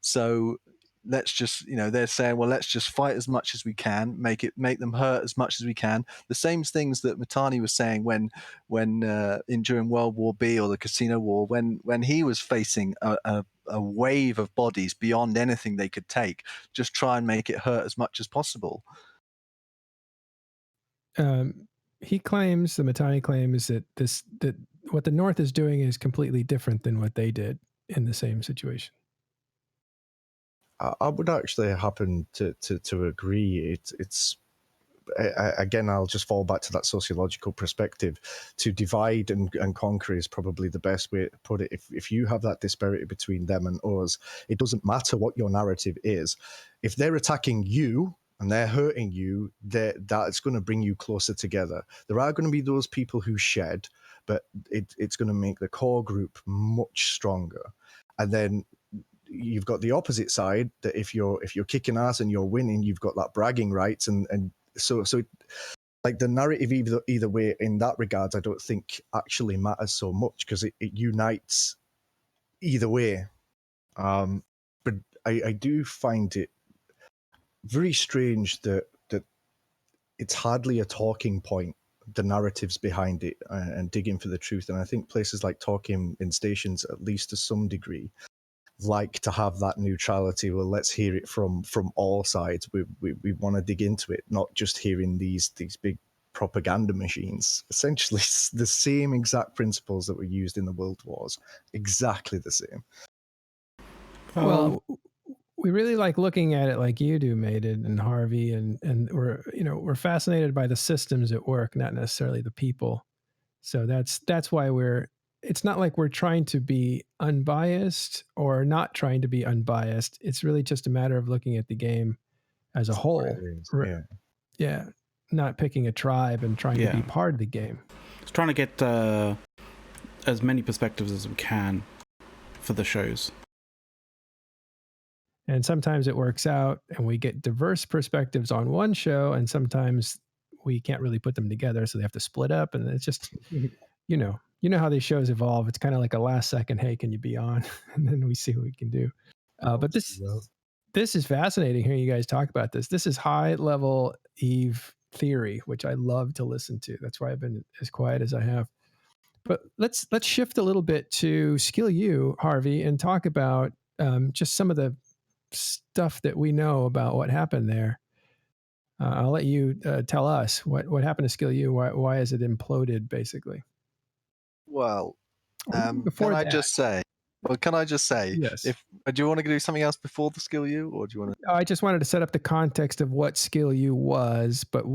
F: So let's just, you know, they're saying, well, let's just fight as much as we can, make them hurt as much as we can. The same things that Mittani was saying when during World War B or the Casino War, when he was facing a wave of bodies beyond anything they could take, just try and make it hurt as much as possible.
A: He claims, the Mittani claims that what the North is doing is completely different than what they did in the same situation.
D: I would actually happen to agree. It's again, I'll just fall back to that sociological perspective. To divide and conquer is probably the best way to put it. If you have that disparity between them and us, it doesn't matter what your narrative is. If they're attacking you and they're hurting you, that's going to bring you closer together. There are going to be those people who shed, but it's going to make the core group much stronger. And then you've got the opposite side, that if you're kicking ass and you're winning, you've got that bragging rights, and so like the narrative either way in that regard, I don't think actually matters so much, because it unites either way. But I do find it very strange that it's hardly a talking point, the narratives behind it, and digging for the truth. And I think places like Talking in Stations, at least to some degree, like to have that neutrality. Well, let's hear it from all sides. We want to dig into it, not just hearing these big propaganda machines. Essentially the same exact principles that were used in the world wars, exactly the same.
A: Well, we really like looking at it like you do, Mated and Harvey, and we're fascinated by the systems at work, not necessarily the people. So that's why it's not like we're trying to be unbiased or not trying to be unbiased. It's really just a matter of looking at the game as a whole. Yeah. Not picking a tribe and trying to be part of the game.
C: It's trying to get as many perspectives as we can for the shows.
A: And sometimes it works out and we get diverse perspectives on one show, and sometimes we can't really put them together, so they have to split up. And it's just, you know how these shows evolve. It's kind of like a last second, hey, can you be on? And then we see what we can do. But this is fascinating hearing you guys talk about this. This is high level EVE theory, which I love to listen to. That's why I've been as quiet as I have. But let's shift a little bit to SkillU, Harvey, and talk about just some of the stuff that we know about what happened there. I'll let you tell us what happened to SkillU. Why is it imploded, basically?
F: Well,
A: Before
F: can I
A: that,
F: just say? Well, can I just say,
A: yes.
F: if do you want to do something else before the SkillU, or do you want to?
A: I just wanted to set up the context of what SkillU was, but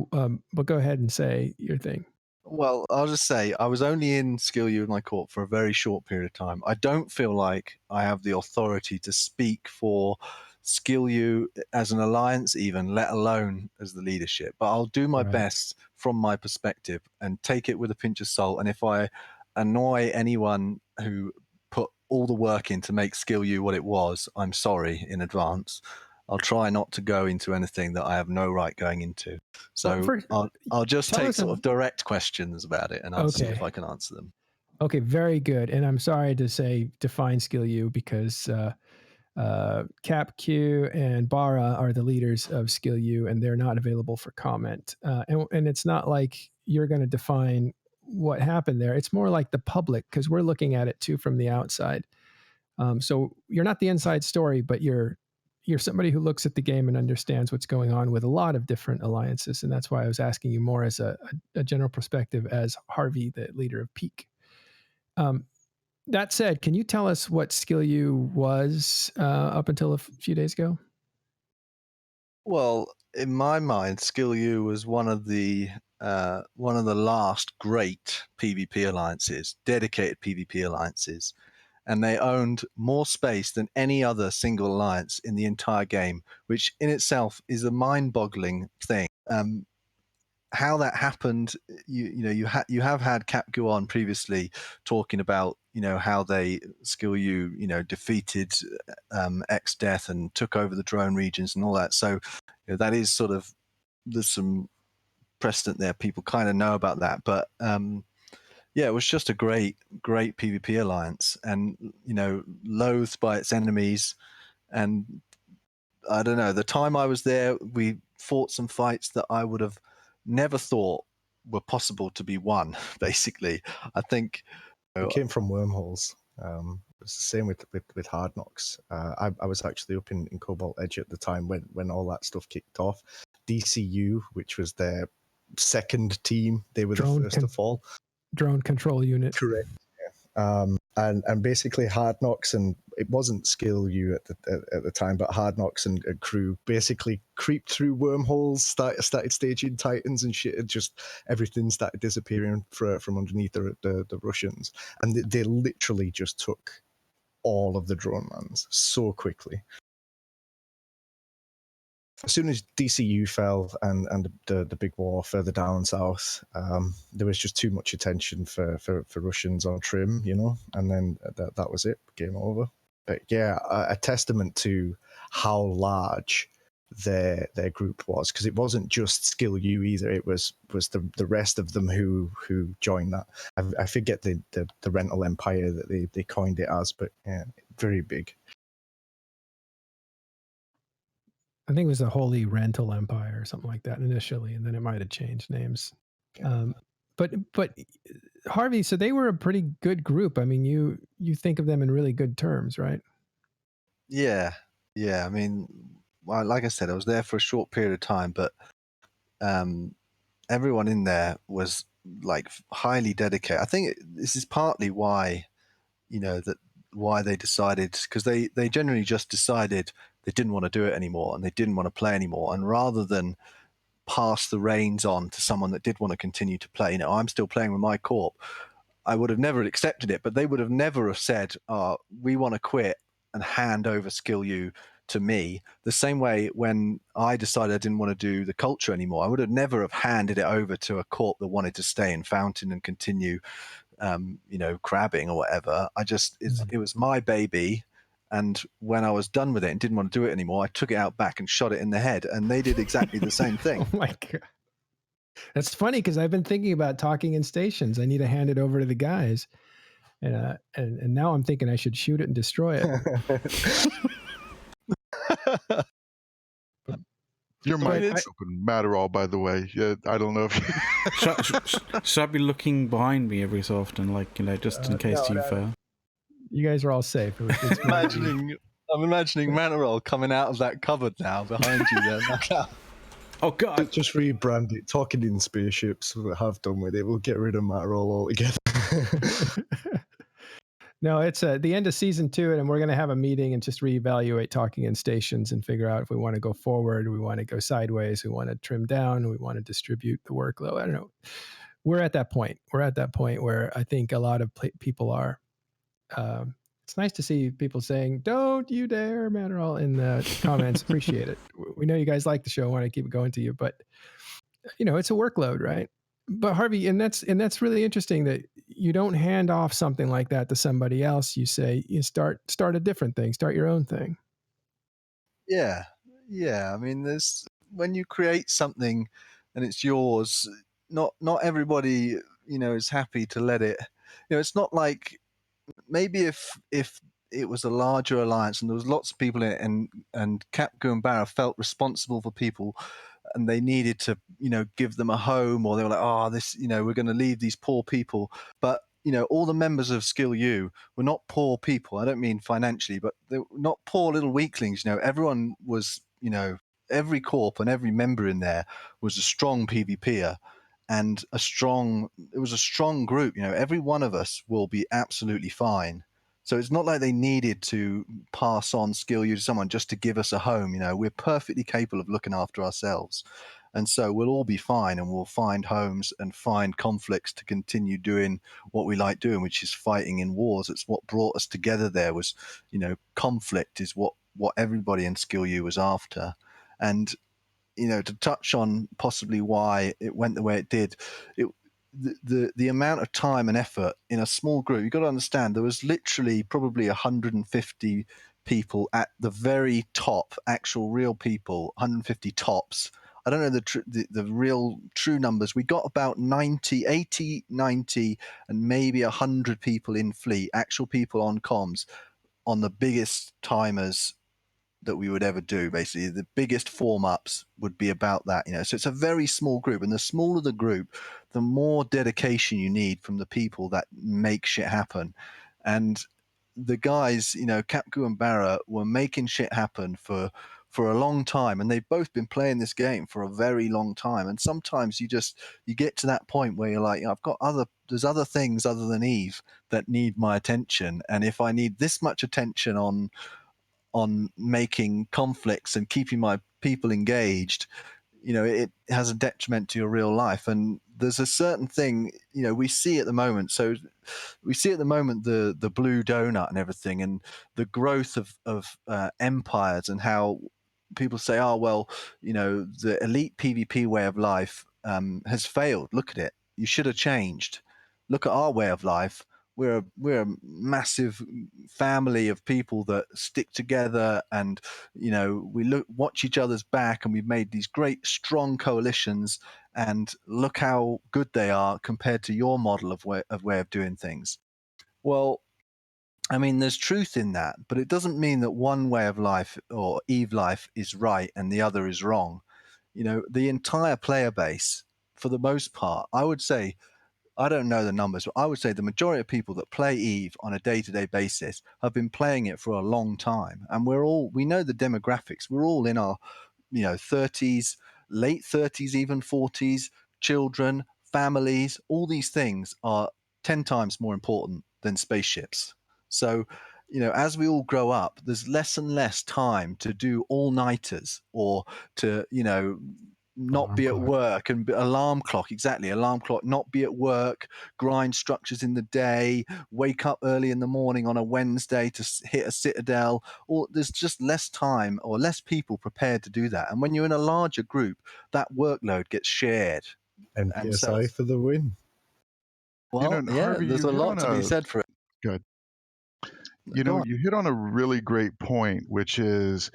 A: go ahead and say your thing.
F: Well, I'll just say I was only in SkillU in my corp for a very short period of time. I don't feel like I have the authority to speak for SkillU as an alliance, even, let alone as the leadership. But I'll do my best from my perspective and take it with a pinch of salt. And if I annoy anyone who put all the work in to make SkillU what it was, I'm sorry in advance. I'll try not to go into anything that I have no right going into. So I'll just take sort of direct questions about it, and I'll see if I can answer them.
A: Okay, very good. And I'm sorry to say define SkillU, because Cap, Q, and Bara are the leaders of SkillU, and they're not available for comment. And it's not like you're going to define what happened there. It's more like the public, because we're looking at it too from the outside. So you're not the inside story, but you're somebody who looks at the game and understands what's going on with a lot of different alliances. And that's why I was asking you more as a general perspective as Harvey, the leader of Peak. That said, can you tell us what SkillU was up until a few days ago?
F: Well, in my mind, SkillU was one of the last great PvP alliances, dedicated PvP alliances. And they owned more space than any other single alliance in the entire game, which in itself is a mind-boggling thing. How that happened, you have had Capgu on previously talking about how they SkillU defeated X-Death and took over the drone regions and all that. So that is sort of, there's some precedent there. People kind of know about that, but yeah, it was just a great PvP alliance, and loathed by its enemies. And I don't know, the time I was there, we fought some fights that I would have never thought were possible to be won. Basically, I think
D: it came from wormholes. It's the same with Hard Knocks. I was actually up in Cobalt Edge at the time when all that stuff kicked off. DCU, which was their second team, they were the first to fall.
A: Drone control unit.
D: Correct. Yeah. And basically Hard Knocks, and it wasn't SkillU at the time, but Hard Knocks and crew basically creeped through wormholes, started staging Titans and shit, and just everything started disappearing from underneath the Russians, and they literally just took all of the drone mans so quickly. As soon as DCU fell and the big war further down south, there was just too much attention for Russians on trim, and then that was it, game over. But yeah, a testament to how large their group was, because it wasn't just SkillU either. It was the rest of them who joined that. I forget the rental empire that they coined it as, but yeah, very big.
A: I think it was the Holy Rental Empire or something like that initially, and then it might have changed names. Yeah. But Harvey, so they were a pretty good group. I mean, you think of them in really good terms, right?
F: Yeah. I mean, well, like I said, I was there for a short period of time, but everyone in there was like highly dedicated. I think this is partly why, why they decided, because they generally just decided they didn't want to do it anymore and they didn't want to play anymore. And rather than pass the reins on to someone that did want to continue to play, I'm still playing with my corp, I would have never accepted it, but they would have never have said, we want to quit and hand over SkillU to me. The same way when I decided I didn't want to do the culture anymore, I would have never have handed it over to a corp that wanted to stay in Fountain and continue crabbing or whatever. It was my baby, and when I was done with it and didn't want to do it anymore, I took it out back and shot it in the head, and they did exactly the same thing.
A: Oh my God. That's funny, because I've been thinking about talking in stations. I need to hand it over to the guys, and now I'm thinking I should shoot it and destroy it.
B: Your
A: But
B: mic is open, Matterall, by the way. Yeah, I don't know if
C: should I be looking behind me every so often, like, just in case
A: no. You guys are all safe. It's
F: I'm imagining Manarol coming out of that cupboard now behind you there.
C: Oh God!
D: Just rebrand it. Talking in spaceships. We have done with it. We'll get rid of Matterall altogether.
A: No, it's the end of season 2, and we're going to have a meeting and just reevaluate Talking in Stations and figure out if we want to go forward, we want to go sideways, we want to trim down, we want to distribute the workload. I don't know. We're at that point. We're at that point where I think a lot of people are. It's nice to see people saying, "Don't you dare," Matterall, in the comments. Appreciate it. We know you guys like the show. Want to keep it going to you, but it's a workload, right? But Harvey, and that's really interesting that you don't hand off something like that to somebody else. You say you start a different thing, start your own thing.
F: Yeah. I mean, there's when you create something and it's yours. Not everybody, is happy to let it. It's not like maybe if it was a larger alliance and there was lots of people in it, and Capco and Barra felt responsible for people, and they needed to, give them a home, or they were like, oh, this, we're going to leave these poor people. But, all the members of SkillU were not poor people. I don't mean financially, but they were not poor little weaklings. Everyone was, every corp and every member in there was a strong PvPer and it was a strong group. Every one of us will be absolutely fine. So it's not like they needed to pass on SkillU to someone just to give us a home. We're perfectly capable of looking after ourselves. And so we'll all be fine, and we'll find homes and find conflicts to continue doing what we like doing, which is fighting in wars. It's what brought us together there was, conflict is what everybody in SkillU was after. And, to touch on possibly why it went the way it did, the amount of time and effort in a small group, you've got to understand there was literally probably 150 people at the very top, actual real people, 150 tops. I don't know the real true numbers. We got about 80, 90, and maybe 100 people in fleet, actual people on comms, on the biggest timers that we would ever do. Basically, the biggest form ups would be about that. So it's a very small group, and the smaller the group, the more dedication you need from the people that make shit happen. And the guys, Capco and Barra, were making shit happen for a long time, and they've both been playing this game for a very long time. And sometimes you get to that point where you're like, there's other things other than Eve that need my attention, and if I need this much attention on making conflicts and keeping my people engaged, it has a detriment to your real life. And there's a certain thing, we see at the moment. So we see at the moment the blue donut and everything, and the growth of empires, and how people say, oh, well, the elite PvP way of life has failed. Look at it. You should have changed. Look at our way of life. We're a massive family of people that stick together, and we watch each other's back, and we've made these great strong coalitions, and look how good they are compared to your model of way of doing things. Well, I mean, there's truth in that, but it doesn't mean that one way of life or Eve life is right and the other is wrong. The entire player base, for the most part, I would say, I don't know the numbers, but I would say the majority of people that play Eve on a day-to-day basis have been playing it for a long time. And we know the demographics. We're all in our, 30s, late 30s, even 40s, children, families. All these things are 10 times more important than spaceships. So, as we all grow up, there's less and less time to do all-nighters, or to, not be at work, and alarm clock, not be at work, grind structures in the day, wake up early in the morning on a Wednesday to hit a citadel, or there's just less time or less people prepared to do that. And when you're in a larger group, that workload gets shared.
D: NPSI for the win.
F: Well,
B: Harvey,
F: there's a lot to be said for it.
B: Good. You hit on a really great point, which is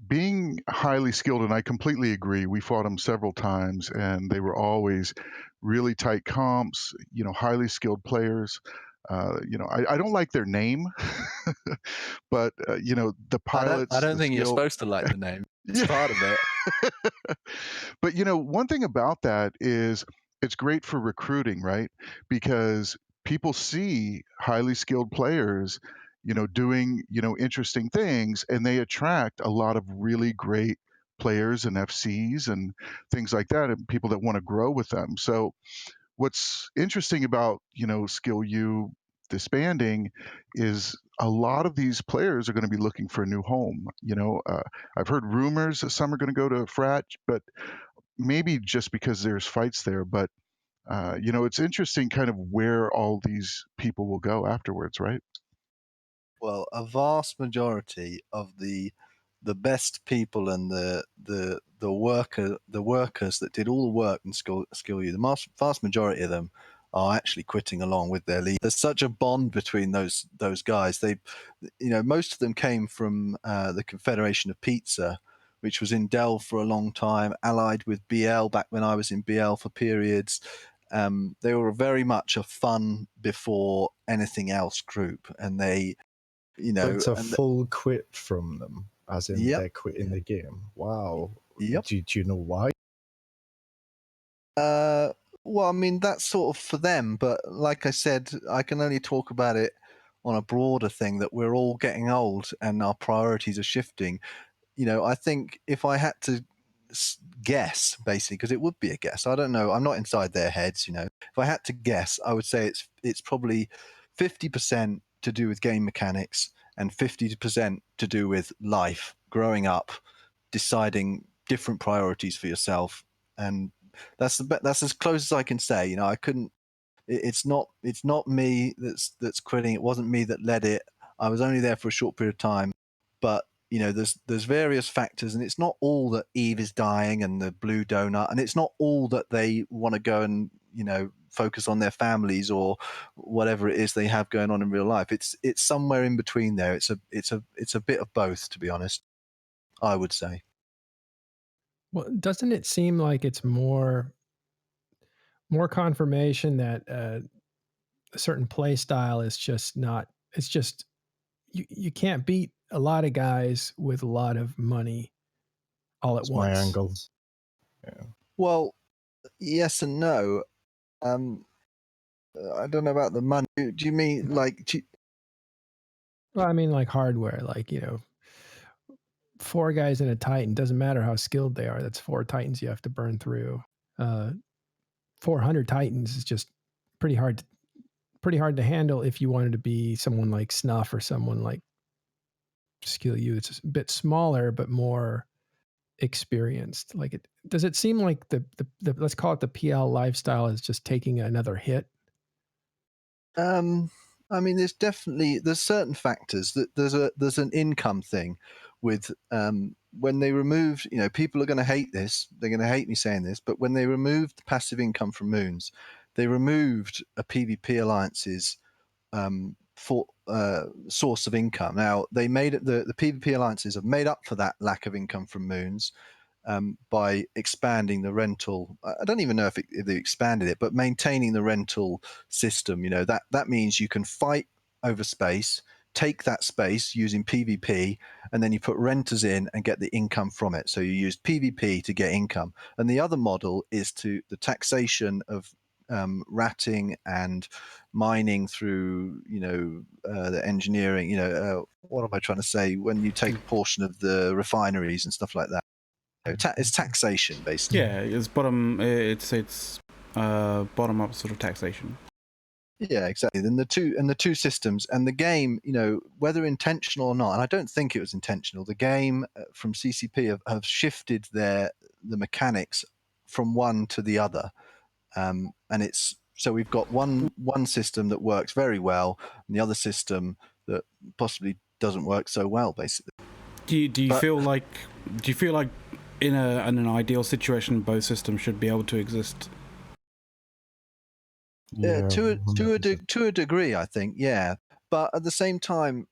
B: being highly skilled, and I completely agree. We fought them several times, and they were always really tight comps, highly skilled players. I don't like their name, but, the pilots.
F: I don't think you're
B: skill...
F: supposed to like the name. It's part of it.
B: But one thing about that is it's great for recruiting, right? Because people see highly skilled players, doing, interesting things, and they attract a lot of really great players and FCs and things like that, and people that want to grow with them. So what's interesting about, SkillU disbanding is a lot of these players are going to be looking for a new home. I've heard rumors that some are going to go to Frat, but maybe just because there's fights there. But it's interesting kind of where all these people will go afterwards, right?
F: Well, a vast majority of the best people and the workers that did all the work in SkillU, the vast majority of them are actually quitting along with their lead. There's such a bond between those guys. They, most of them came from the Confederation of Pizza, which was in Delve for a long time, allied with BL back when I was in BL for periods. They were very much a fun before anything else group, and they,
D: So it's a
F: and
D: full quit from them, as in
F: yep,
D: they're quitting the game. Wow.
F: yep.
D: Do you know why?
F: Well, I mean, that's sort of for them, but like I said, I can only talk about it on a broader thing that we're all getting old and our priorities are shifting. I think if I had to guess, basically, because it would be a guess, I don't know, I'm not inside their heads. If I had to guess, I would say it's probably 50% to do with game mechanics and 50% to do with life, growing up, deciding different priorities for yourself, and that's as close as I can say. I couldn't. It's not me that's quitting. It wasn't me that led it. I was only there for a short period of time, but there's various factors, and it's not all that Eve is dying and the blue donut, and it's not all that they want to go and focus on their families or whatever it is they have going on in real life. It's somewhere in between there. It's a bit of both, to be honest, I would say.
A: Well, doesn't it seem like it's more confirmation that a certain play style is just not, it's just you can't beat a lot of guys with a lot of money all at
D: That's my
A: once.
D: angle. Yeah.
F: Well, yes and no. I don't know about the money. Do you mean like?
A: Well, I mean like hardware, like, 4 guys in a Titan, doesn't matter how skilled they are. That's 4 Titans you have to burn through. 400 Titans is just pretty hard to handle if you wanted to be someone like Snuff or someone like SkillU. It's a bit smaller but more experienced. Like, does it seem like the let's call it the PL lifestyle is just taking another hit?
F: I mean, there's certain factors that there's an income thing with when they removed. People are going to hate this. They're going to hate me saying this, but when they removed the passive income from Moons, they removed a PvP alliance's for source of income. Now they made it, the PvP alliances have made up for that lack of income from Moons by expanding the rental. I don't even know if they expanded it, but maintaining the rental system. That means you can fight over space, take that space using PvP, and then you put renters in and get the income from it. So you use PvP to get income. And the other model is the taxation of ratting and mining through the engineering. What am I trying to say? When you take a portion of the refineries and stuff like that. It's taxation, basically.
C: Yeah, it's bottom. It's bottom up sort of taxation.
F: Yeah, exactly. Then the two systems and the game, whether intentional or not, and I don't think it was intentional. The game from CCP have shifted the mechanics from one to the other, and it's so we've got one system that works very well, and the other system that possibly doesn't work so well, basically.
C: Do you feel like in an ideal situation both systems should be able to exist?
F: Yeah,
D: Yeah,
F: to
D: 100%.
F: a degree, I think, yeah. But at the same time,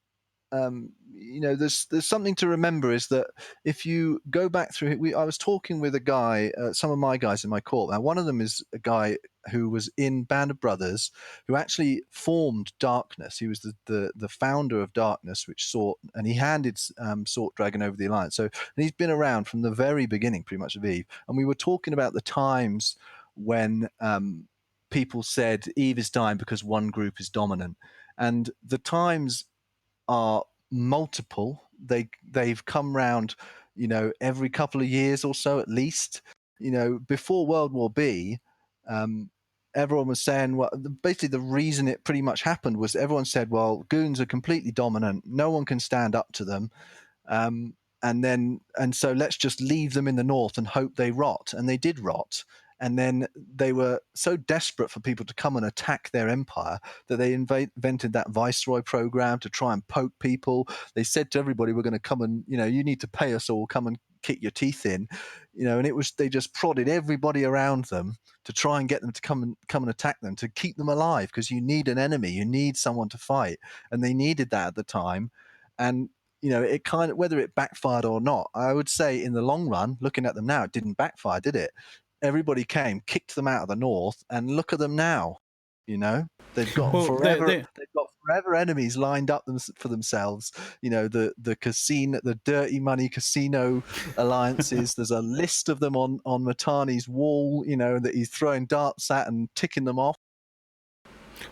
F: there's something to remember, is that if you go back through, I was talking with a guy, some of my guys in my corps. Now, one of them is a guy who was in Band of Brothers, who actually formed Darkness. He was the founder of Darkness, which sought, and he handed Sought Dragon over the Alliance. So, and he's been around from the very beginning, pretty much, of Eve. And we were talking about the times when people said Eve is dying because one group is dominant, and the times are multiple. They've come round, every couple of years or so at least. Before World War B, everyone was saying, well, basically the reason it pretty much happened was everyone said, well, goons are completely dominant, no one can stand up to them, and so let's just leave them in the north and hope they rot. And they did rot. And then they were so desperate for people to come and attack their empire that they invented that Viceroy program to try and poke people. They said to everybody, we're going to come and, you need to pay us or we'll come and kick your teeth in, and they just prodded everybody around them to try and get them to come and attack them, to keep them alive, because you need an enemy, you need someone to fight. And they needed that at the time. And it kind of, whether it backfired or not, I would say in the long run, looking at them now, it didn't backfire, did it? Everybody came, kicked them out of the north, and look at them now. They've got they've got forever enemies lined up for themselves. The casino, the dirty money casino alliances. There's a list of them on Matani's wall. That he's throwing darts at and ticking them off.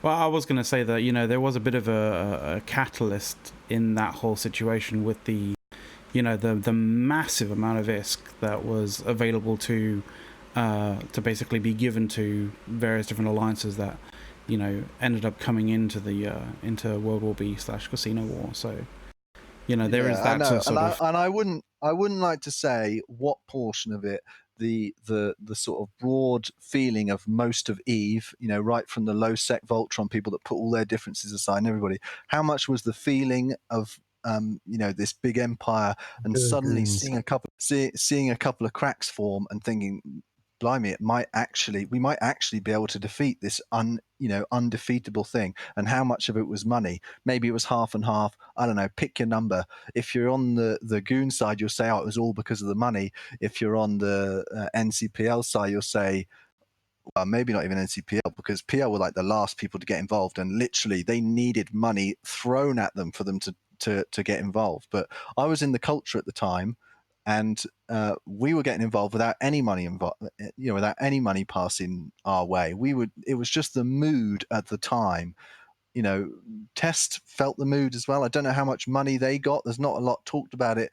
C: Well, I was going to say that there was a bit of a catalyst in that whole situation with the massive amount of ISK that was available to basically be given to various different alliances that ended up coming into the into World War B / Casino War. So there is that sort of,
F: and I wouldn't like to say what portion of it, the sort of broad feeling of most of Eve, right from the low sec Voltron people that put all their differences aside and everybody, how much was the feeling of this big empire and suddenly seeing a couple of cracks form and thinking, blimey, we might actually be able to defeat this undefeatable thing. And how much of it was money? Maybe it was half and half. I don't know. Pick your number. If you're on the goon side, you'll say, oh, it was all because of the money. If you're on the NCPL side, you'll say, well, maybe not even NCPL, because PL were like the last people to get involved, and literally they needed money thrown at them for them to get involved. But I was in the culture at the time, and we were getting involved without any money without any money passing our way. It was just the mood at the time. Test felt the mood as well. I don't know how much money they got. There's not a lot talked about it.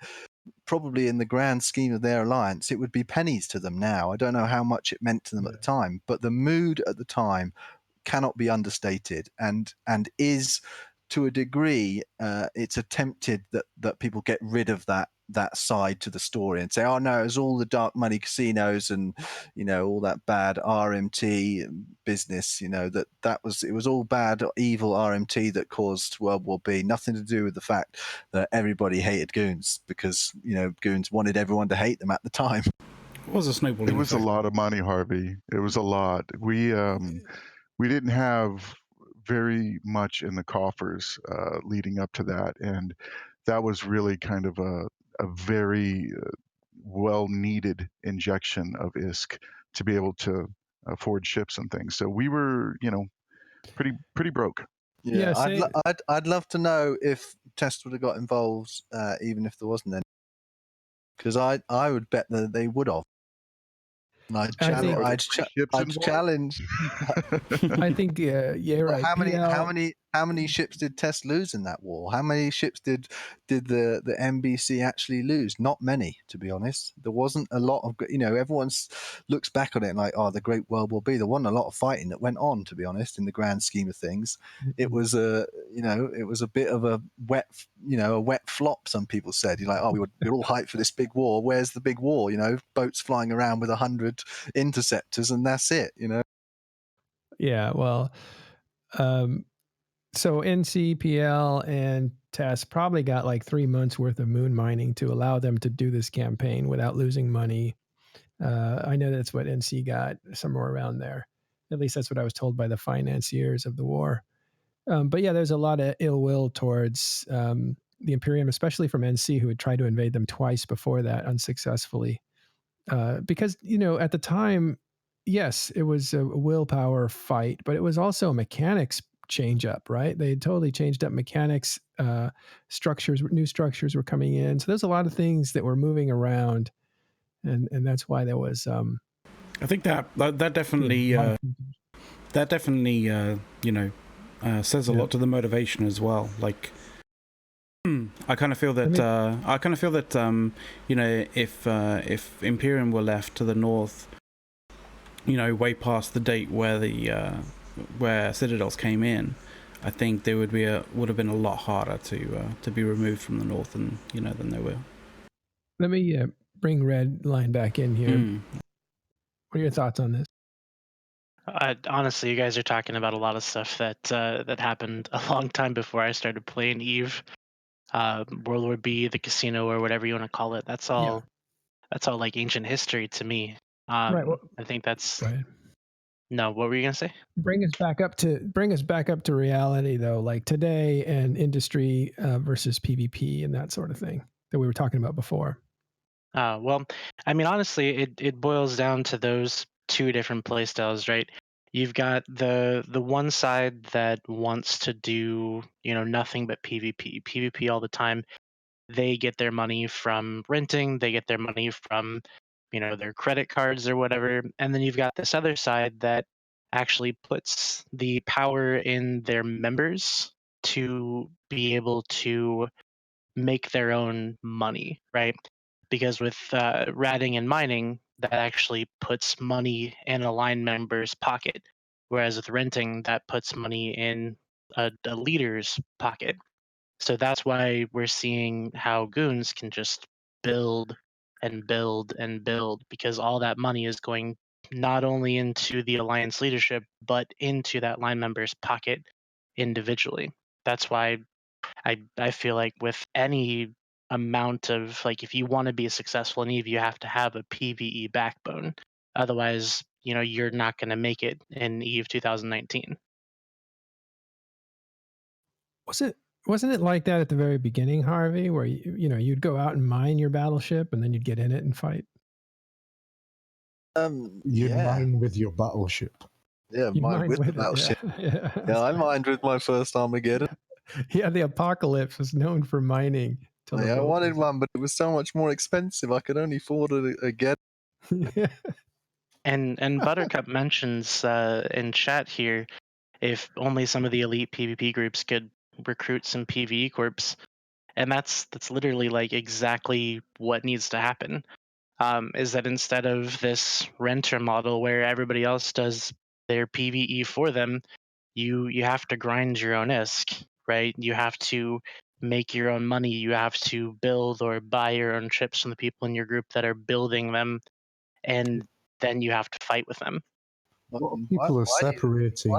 F: Probably in the grand scheme of their alliance, it would be pennies to them now. I don't know how much it meant to them at the time, but the mood at the time cannot be understated, and is, to a degree, it's attempted that people get rid of that side to the story and say, oh no, it was all the dark money casinos and all that bad RMT business, it was all bad, evil RMT that caused World War B. Nothing to do with the fact that everybody hated goons, because goons wanted everyone to hate them at the time.
C: It was a snowballing.
B: It was
C: effect.
B: a lot of money, Harvey. It was a lot. We didn't have very much in the coffers leading up to that, and that was really kind of a very well needed injection of ISK to be able to afford ships and things. So we were, pretty broke.
F: Yeah, I'd love to know if Test would have got involved, even if there wasn't any, because I would bet that they would have. And I'd challenge.
A: I think yeah, right.
F: How many ships did Test lose in that war? How many ships did the MBC actually lose? Not many, to be honest. There wasn't a lot of, everyone looks back on it and like, oh, the Great World War B. There wasn't a lot of fighting that went on, to be honest, in the grand scheme of things. It was a bit of a wet flop. Some people said, you're like, oh, we're all hyped for this big war. Where's the big war? Boats flying around with 100 interceptors, and that's it.
A: Yeah, well, so NCPL and TESS probably got like 3 months worth of moon mining to allow them to do this campaign without losing money. I know that's what NC got, somewhere around there. At least that's what I was told by the financiers of the war. But yeah, there's a lot of ill will towards the Imperium, especially from NC, who had tried to invade them twice before that unsuccessfully. Because, at the time, yes, it was a willpower fight, but it was also a mechanics change up, right? They had totally changed up mechanics. New structures were coming in. So there's a lot of things that were moving around. And that's why there was.
C: I think that definitely says a lot to the motivation as well. Like, I kind of feel that if Imperium were left to the north, way past the date where Citadels came in, I think there would have been a lot harder to be removed from the north than they were.
A: Let me bring Red Line back in here. What are your thoughts on this?
E: Honestly, you guys are talking about a lot of stuff that happened a long time before I started playing Eve. World War B, the casino, or whatever you want to call it. That's all. That's all like ancient history to me.
A: Right. Well,
E: I think that's.
A: Go ahead.
E: No, what were you gonna say?
A: Bring us back up to reality, though, like today and industry versus PvP and that sort of thing that we were talking about before.
E: Well, I mean, honestly, it boils down to those two different play styles, right? You've got the one side that wants to do nothing but PvP all the time. They get their money from renting, they get their money from their credit cards or whatever, and then you've got this other side that actually puts the power in their members to be able to make their own money, right? Because with ratting and mining, that actually puts money in a line member's pocket, whereas with renting, that puts money in a leader's pocket. So that's why we're seeing how goons can just build and build and build, because all that money is going not only into the alliance leadership, but into that line member's pocket individually. That's why I feel like with any amount of, like, if you want to be successful in Eve, you have to have a PvE backbone. Otherwise, you're not going to make it in Eve 2019.
A: Wasn't it like that at the very beginning, Harvey, where you'd go out and mine your battleship and then you'd get in it and fight?
D: You'd mine with your battleship.
F: Yeah, mine with the battleship. Yeah, I mined with my first Armageddon.
A: Yeah, the Apocalypse was known for mining.
F: Yeah, I wanted one, but it was so much more expensive. I could only afford it again.
E: And Buttercup mentions in chat here, if only some of the elite PvP groups could recruit some PvE corps, and that's literally like exactly what needs to happen. Is that instead of this renter model where everybody else does their PvE for them, you have to grind your own ISK, right? You have to make your own money. You have to build or buy your own chips from the people in your group that are building them, and then you have to fight with them.
D: A lot of people are separating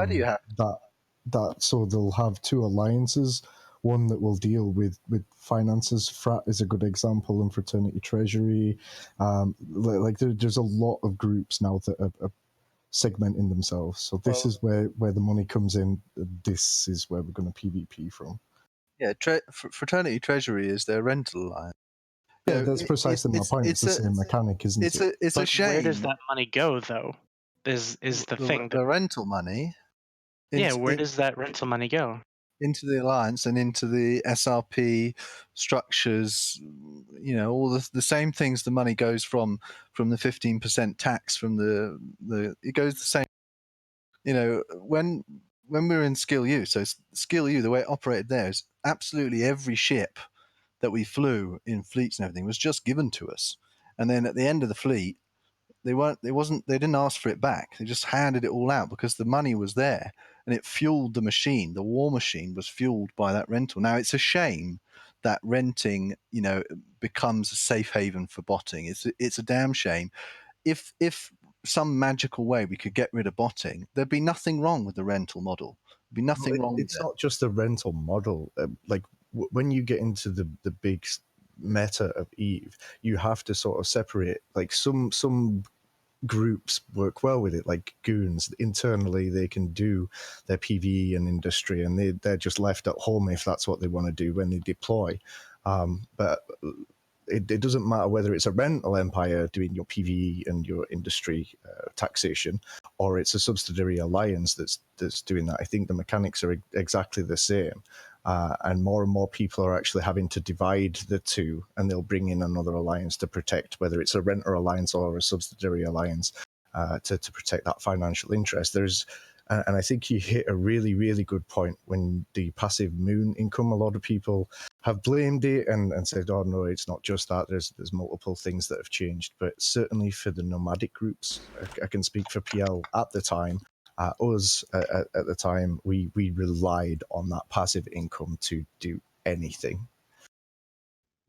D: that, so they'll have two alliances. One that will deal with finances. Frat is a good example, and Fraternity Treasury. There's a lot of groups now that are segmenting themselves. So this is where the money comes in. This is where we're going to PvP from.
F: Yeah, Fraternity Treasury is their rental line.
D: Yeah, that's precisely my point. It's the same mechanic, isn't it?
F: It's a shame.
E: Where does that money go, though? Is the thing.
F: The rental money.
E: Where does that rental money go?
F: Into the alliance and into the SRP structures. All the same things. The money goes from the 15% tax from the. It goes the same. When we were in SkillU, so SkillU, the way it operated there is absolutely every ship that we flew in fleets and everything was just given to us, and then at the end of the fleet, they didn't ask for it back. They just handed it all out because the money was there and it fueled the machine. The war machine was fueled by that rental. Now it's a shame that renting, becomes a safe haven for botting. It's a damn shame. If some magical way we could get rid of botting, there'd be nothing wrong with the rental model. There'd be nothing wrong with it.
D: It's not just a rental model. When you get into the big meta of Eve, you have to sort of separate. Like some groups work well with it, like goons. Internally, they can do their PvE and industry, and they're just left at home if that's what they want to do when they deploy. But it doesn't matter whether it's a rental empire doing your PvE and your industry taxation, or it's a subsidiary alliance that's doing that. I think the mechanics are exactly the same. And more people are actually having to divide the two, and they'll bring in another alliance to protect, whether it's a renter alliance or a subsidiary alliance, to protect that financial interest. And I think you hit a really, really good point when the passive moon income, a lot of people have blamed it and said, oh no, it's not just that, there's multiple things that have changed. But certainly for the nomadic groups, I can speak for PL at the time, us at the time, we relied on that passive income to do anything.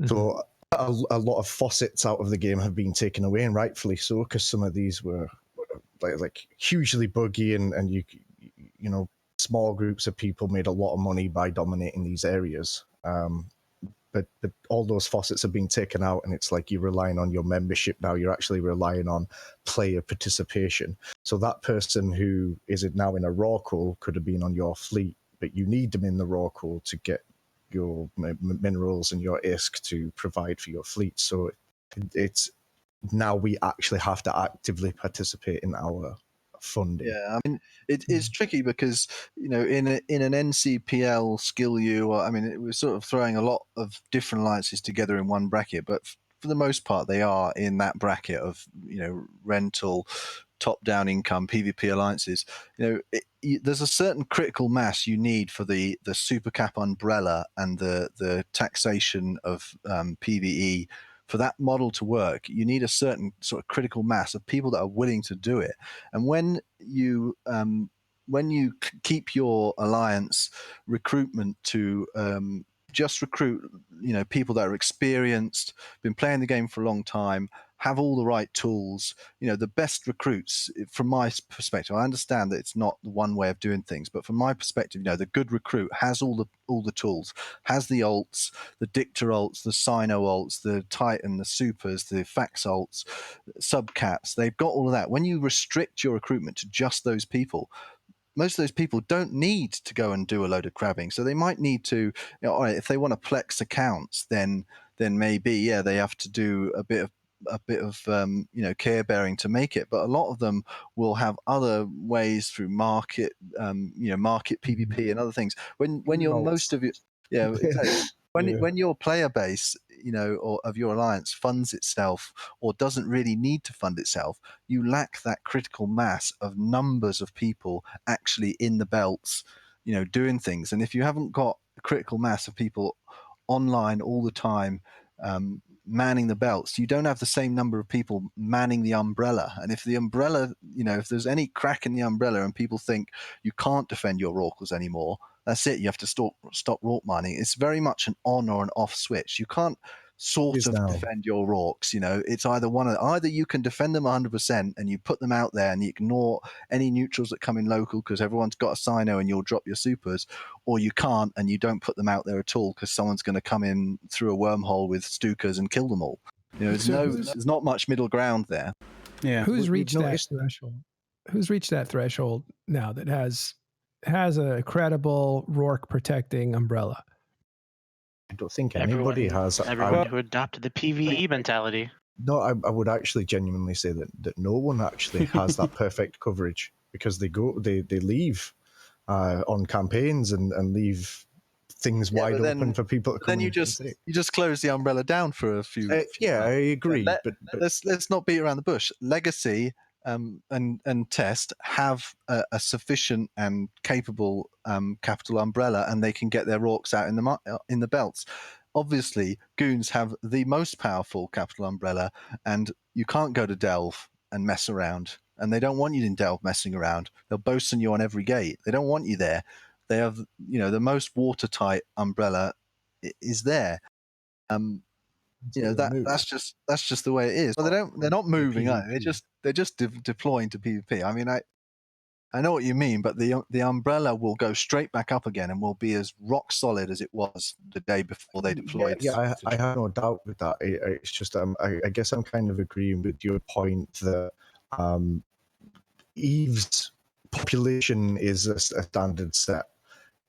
D: Mm-hmm. So a lot of faucets out of the game have been taken away, and rightfully so, because some of these were like hugely buggy, and you know, small groups of people made a lot of money by dominating these areas. But all those faucets are being taken out, and it's like you're relying on your membership now. You're actually relying on player participation. So that person who is now in a raw pool could have been on your fleet, but you need them in the raw pool to get your minerals and your ISK to provide for your fleet. So it's now we actually have to actively participate in our funding.
F: Yeah, I mean, it is tricky because, you know, in an NCPL SkillU, I mean, it was sort of throwing a lot of different alliances together in one bracket, but for the most part, they are in that bracket of, you know, rental, top-down income, PvP alliances. You know, there's a certain critical mass you need for the super cap umbrella and the taxation of PvE. For that model to work, you need a certain sort of critical mass of people that are willing to do it. And when you keep your alliance recruitment to just recruit, you know, people that are experienced, been playing the game for a long time, have all the right tools, you know, the best recruits, from my perspective, I understand that it's not the one way of doing things, but from my perspective, you know, the good recruit has all the tools, has the alts, the Dicta alts, the Sino alts, the Titan, the supers, the Fax alts, subcaps. They've got all of that. When you restrict your recruitment to just those people, most of those people don't need to go and do a load of crabbing. So they might need to, you know, all right, if they want to plex accounts, then maybe, yeah, they have to do a bit of you know, care bearing to make it. But a lot of them will have other ways through market, you know, market PvP and other things. When you're most of your, yeah, exactly. When your player base, you know, or of your alliance funds itself or doesn't really need to fund itself, you lack that critical mass of numbers of people actually in the belts, you know, doing things. And if you haven't got a critical mass of people online all the time, manning the belts, you don't have the same number of people manning the umbrella. And if the umbrella, you know, if there's any crack in the umbrella and people think you can't defend your oracles anymore, that's it. You have to stop rork mining. It's very much an on or an off switch. You can't sort of defend your rorks. You know, it's either you can defend them 100% and you put them out there and you ignore any neutrals that come in local because everyone's got a Sino and you'll drop your supers, or you can't and you don't put them out there at all because someone's going to come in through a wormhole with Stukas and kill them all. You know, there's not much middle ground there.
C: Yeah.
A: Who's reached that threshold? Who's reached that threshold now that has a credible Rourke protecting umbrella?
D: I don't think anybody has.
E: Everyone who adopted the PvE mentality.
D: No, I would actually genuinely say that no one actually has that perfect coverage, because they leave on campaigns and leave things wide open for people to come.
F: Then you just close the umbrella down for a few.
D: I agree. But
F: let's not beat around the bush. Legacy and Test have a sufficient and capable capital umbrella, and they can get their orcs out in the belts. Obviously, goons have the most powerful capital umbrella, and you can't go to Delve and mess around. And they don't want you in Delve messing around. They'll boast on you on every gate. They don't want you there. They have, you know, the most watertight umbrella is there. You know, that's just the way it is. Well, they're not moving. They're just deploying to PvP. I mean, I know what you mean, but the umbrella will go straight back up again and will be as rock solid as it was the day before they deployed.
D: Yeah, I have no doubt with that. It's just I guess I'm kind of agreeing with your point that Eve's population is a standard set.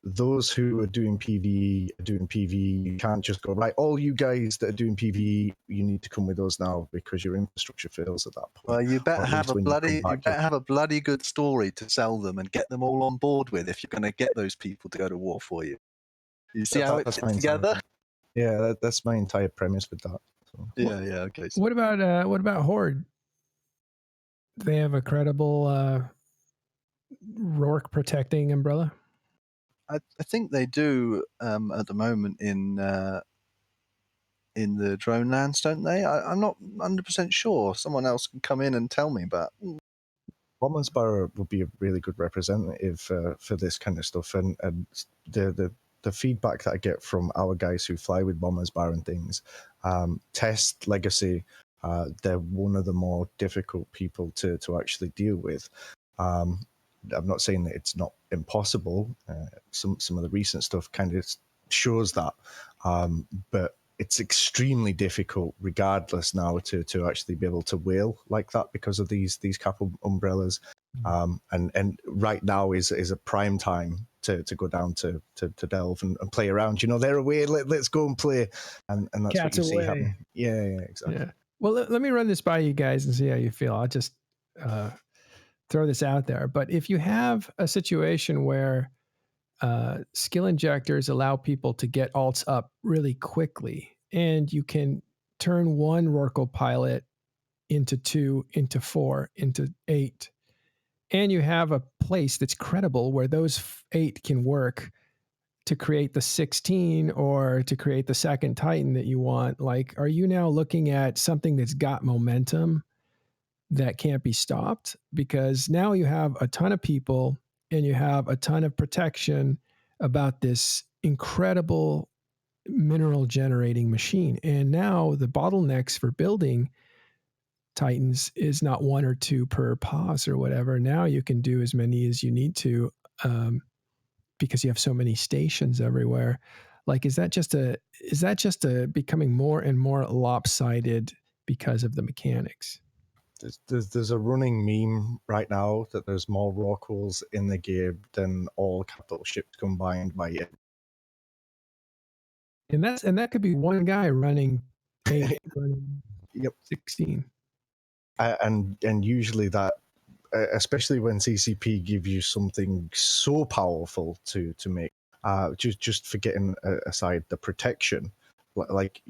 D: Those who are doing PvE are doing PvE. You can't just go, right, all you guys that are doing PvE, you need to come with us now because your infrastructure fails at that point.
F: Well, you better
D: Or at
F: have
D: least
F: a
D: when you come
F: bloody, you
D: back,
F: better have a bloody good story to sell them and get them all on board with if you're going to get those people to go to war for you. You see how it
D: that's
F: fits
D: my
F: together?
D: Yeah, that's my entire premise with that. So.
F: Yeah, okay. So
A: What about Horde? Do they have a credible Rourke protecting umbrella?
F: I think they do at the moment in the drone lands, don't they? I'm not 100% sure. Someone else can come in and tell me, but
D: Bomber's Bar would be a really good representative for this kind of stuff, and the feedback that I get from our guys who fly with Bomber's Bar and things, Test Legacy, they're one of the more difficult people to actually deal with. I'm not saying that it's not impossible. Some of the recent stuff kind of shows that, but it's extremely difficult, regardless now, to actually be able to whale like that because of these cap umbrellas. And right now is a prime time to go down to Delve and play around. You know, they're away. Let's go and play, and that's
A: Cats
D: what you
A: away.
D: see happening. Yeah, exactly.
A: Yeah. Well, let me run this by you guys and see how you feel. I'll just throw this out there. But if you have a situation where skill injectors allow people to get alts up really quickly, and you can turn one Rorqual pilot into 2, into 4, into 8, and you have a place that's credible where those 8 can work to create the 16 or to create the second Titan that you want. Like, are you now looking at something that's got momentum that can't be stopped? Because now you have a ton of people and you have a ton of protection about this incredible mineral generating machine. And now the bottlenecks for building Titans is not 1 or 2 per pause or whatever. Now you can do as many as you need to, because you have so many stations everywhere. Like, is that just a becoming more and more lopsided because of the mechanics?
D: There's a running meme right now that there's more Rorquals in the game than all capital ships combined by it.
A: And that could be one guy running 8, running 16.
D: And usually that, especially when CCP give you something so powerful to make, just forgetting aside the protection, like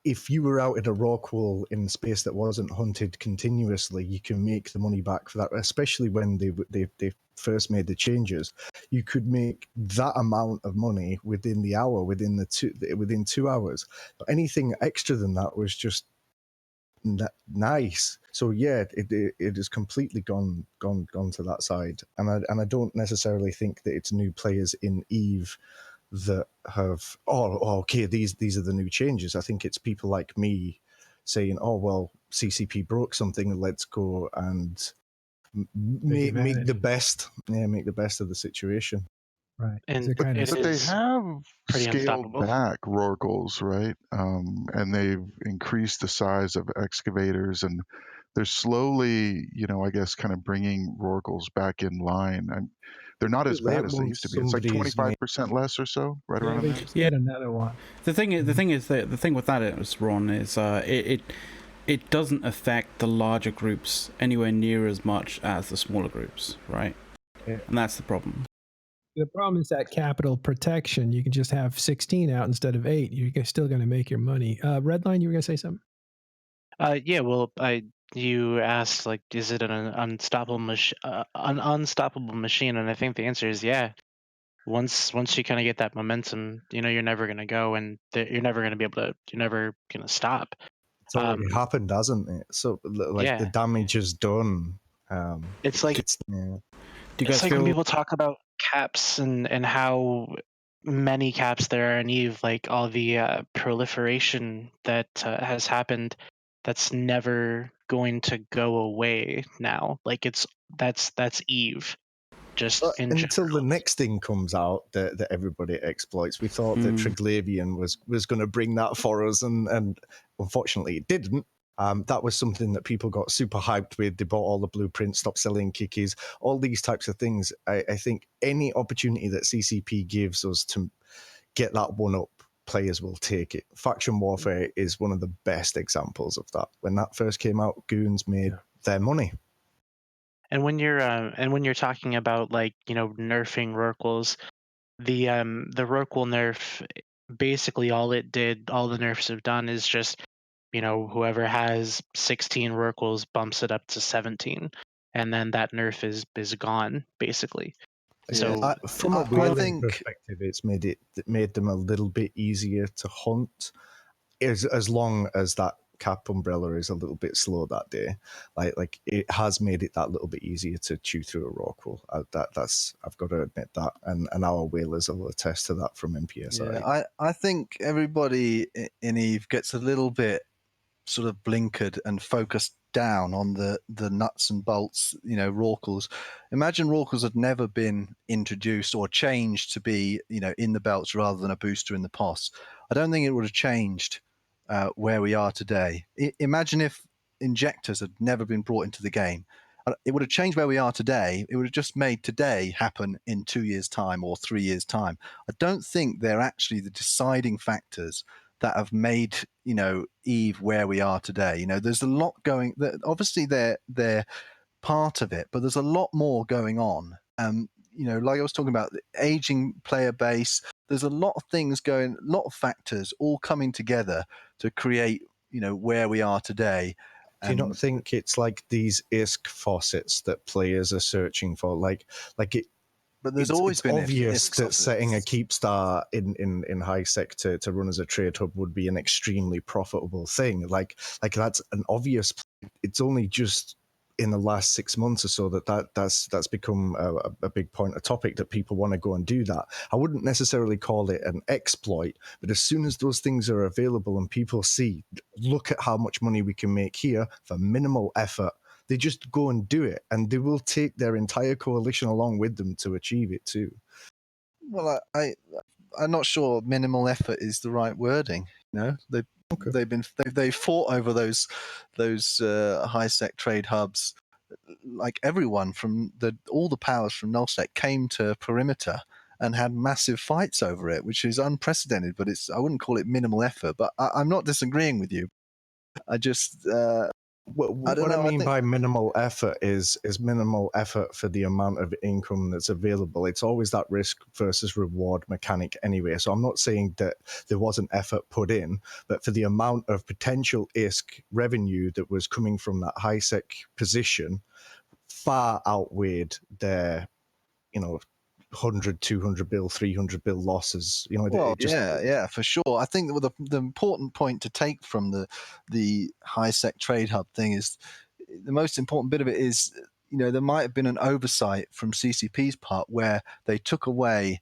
D: if you were out in a Rorqual in space that wasn't hunted continuously, you can make the money back for that. Especially when they first made the changes, you could make that amount of money within the hour, within 2 hours. But anything extra than that was just nice. So yeah, it has completely gone to that side, and I don't necessarily think that it's new players in Eve that have okay, these are the new changes. I think it's people like me saying, oh well, CCP broke something, let's go and make the best of the situation.
A: Right.
E: And
B: But
E: it
B: they
E: is
B: have
E: pretty
B: scaled
E: unstoppable.
B: back Rorquals, right? And they've increased the size of excavators, and they're slowly, I guess, kind of bringing Rorquals back in line. They're not as bad as they used to be. It's like 25% less or so, right
A: Yeah,
B: around
A: they
B: there.
A: just made another one.
C: The thing is that the thing with that is, Ron, is it doesn't affect the larger groups anywhere near as much as the smaller groups, right?
A: Yeah.
C: And that's the problem.
A: The problem is that capital protection. You can just have 16 out instead of 8. You're still going to make your money. Redline, you were going to say something?
E: Yeah. Well, you asked, like, is it an unstoppable machine? And I think the answer is yeah. Once you kind of get that momentum, you're never going to go, and you're never going to be able to. You're never going to stop.
D: It's already happened, hasn't it? So like the damage is done.
E: It's like
C: Do you guys
E: it's like
C: feel
E: when people talk about caps and how many caps there are in Eve, like all the proliferation that has happened, that's never going to go away now. Like that's Eve, just in
D: until
E: general.
D: the next thing comes out that everybody exploits. We thought that Triglavian was going to bring that for us, and unfortunately it didn't. That was something that people got super hyped with. They bought all the blueprints, stopped selling kikis, all these types of things. I think any opportunity that CCP gives us to get that one up, players will take it. Faction Warfare is one of the best examples of that. When that first came out, Goons made their money.
E: And when you're talking about, like, nerfing Rorquals, the Rorqual nerf, basically all the nerfs have done is just, whoever has 16 Rorquals bumps it up to 17, and then that nerf is gone, basically. So
D: from a whaling perspective, it's made them a little bit easier to hunt, as long as that cap umbrella is a little bit slow that day. Like it has made it that little bit easier to chew through a Rorqual. That's I've got to admit that, and our whalers will attest to that from NPSI.
F: Yeah, I think everybody in Eve gets a little bit sort of blinkered and focused down on the nuts and bolts, Rorquals. Imagine Rorquals had never been introduced or changed to be, in the belts rather than a booster in the POS. I don't think it would have changed where we are today. Imagine if injectors had never been brought into the game. It would have changed where we are today. It would have just made today happen in 2 years' time or 3 years' time. I don't think they're actually the deciding factors that have made, Eve where we are today. There's a lot going. Obviously, they're part of it, but there's a lot more going on. Like I was talking about, the aging player base. There's a lot of things going, a lot of factors all coming together to create, where we are today.
D: Do you not think it's like these ISK faucets that players are searching for? Like it.
F: But there's always been
D: obvious that setting a keep star in high sec to run as a trade hub would be an extremely profitable thing. Like that's an obvious. It's only just in the last 6 months or so that's become a big point, a topic that people want to go and do that. I wouldn't necessarily call it an exploit, but as soon as those things are available and people see, look at how much money we can make here for minimal effort, they just go and do it, and they will take their entire coalition along with them to achieve it too.
F: Well, I'm not sure minimal effort is the right wording. They've fought over those high sec trade hubs. Like everyone from all the powers from nullsec came to perimeter and had massive fights over it, which is unprecedented. But I wouldn't call it minimal effort. But I'm not disagreeing with you. I just.
D: What I mean by minimal effort is minimal effort for the amount of income that's available. It's always that risk versus reward mechanic anyway. So I'm not saying that there wasn't effort put in, but for the amount of potential ISK revenue that was coming from that high sec position, far outweighed their, 100, 200 bill, 300 bill losses.
F: Yeah, for sure. I think that the important point to take from the high sec trade hub thing is the most important bit of it is, there might have been an oversight from CCP's part where they took away,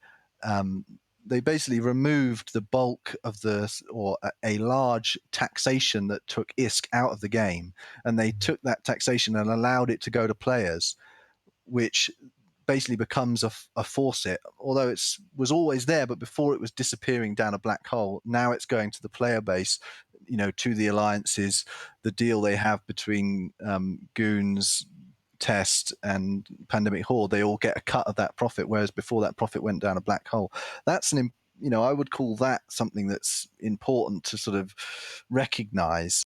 F: they basically removed the bulk of a large taxation that took ISK out of the game, and they took that taxation and allowed it to go to players, which basically becomes a faucet, although it was always there, but before it was disappearing down a black hole. Now it's going to the player base, to the alliances, the deal they have between Goons, Test, and Pandemic Horde. They all get a cut of that profit, whereas before that profit went down a black hole. That's I would call that something that's important to sort of recognize.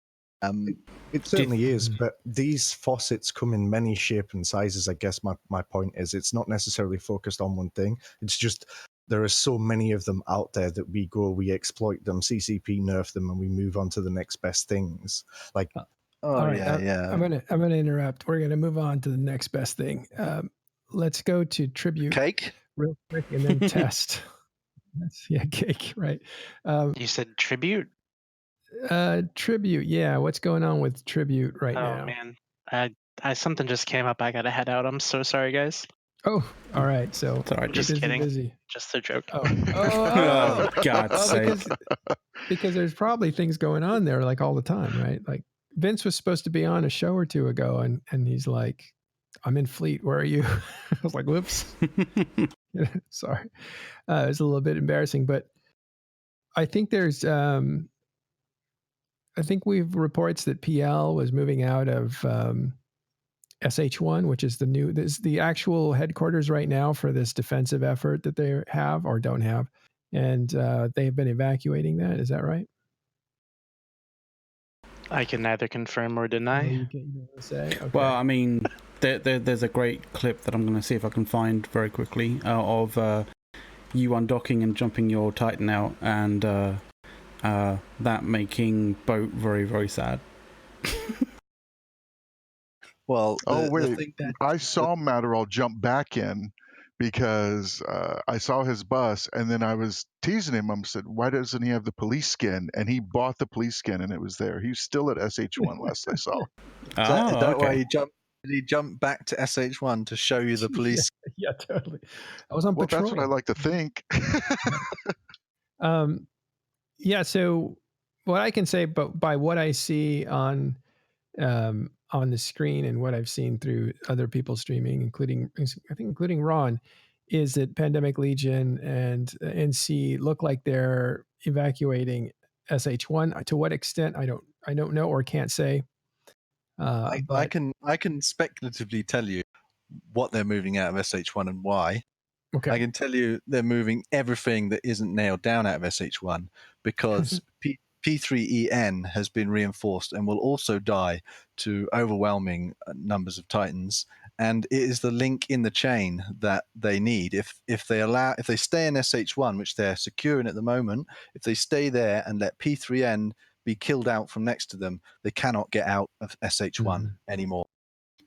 D: It certainly is, but these faucets come in many shapes and sizes. I guess my point is it's not necessarily focused on one thing. It's just there are so many of them out there that we exploit them, CCP nerf them, and we move on to the next best things. Like,
A: all right, I'm gonna interrupt. We're gonna move on to the next best thing. Let's go to tribute
F: cake
A: real quick, and then test. Cake, right?
E: You said tribute.
A: Tribute, yeah. What's going on with tribute right now?
E: Oh man, something just came up. I gotta head out. I'm so sorry, guys.
A: Oh, all right. So
E: just kidding.
A: Busy.
E: Just a joke.
A: Oh,
C: God's sake.
A: Because there's probably things going on there like all the time, right? Like Vince was supposed to be on a show or two ago, and he's like, "I'm in Fleet. Where are you?" I was like, "Whoops." Sorry. It was a little bit embarrassing, but I think there's I think we've reports that PL was moving out of SH1, which is the actual headquarters right now for this defensive effort that they have or don't have, and they've been evacuating that. Is that right?
E: I can neither confirm or
A: Oh,
E: deny.
A: you can say. Okay.
C: Well, I mean, there's a great clip that I'm going to see if I can find very quickly of you undocking and jumping your Titan out, and that making Boat very, very sad.
F: Well,
B: Oh wait,
F: thing that
B: I saw Matterall jump back in because I saw his bus, and then I was teasing him. I said, "Why doesn't he have the police skin?" And he bought the police skin, and it was there. He's still at SH1 last I saw.
F: is that why
C: Okay.
F: he jumped? Did he jump back to SH1 to show you the police?
A: Yeah, totally. I was on
B: Well,
A: patrol.
B: that's what I like to think.
A: Yeah. So what I can say, but by what I see on the screen and what I've seen through other people streaming, including Ron, is that Pandemic Legion and NC look like they're evacuating SH1. To what extent, I don't know or can't say.
F: I
A: But
F: can speculatively tell you what they're moving out of SH1 and why.
A: okay.
F: I can tell you they're moving everything that isn't nailed down out of SH1 because P3EN has been reinforced and will also die to overwhelming numbers of Titans. And it is the link in the chain that they need. If they stay in SH1, which they're securing at the moment, if they stay there and let P3N be killed out from next to them, they cannot get out of SH1 anymore.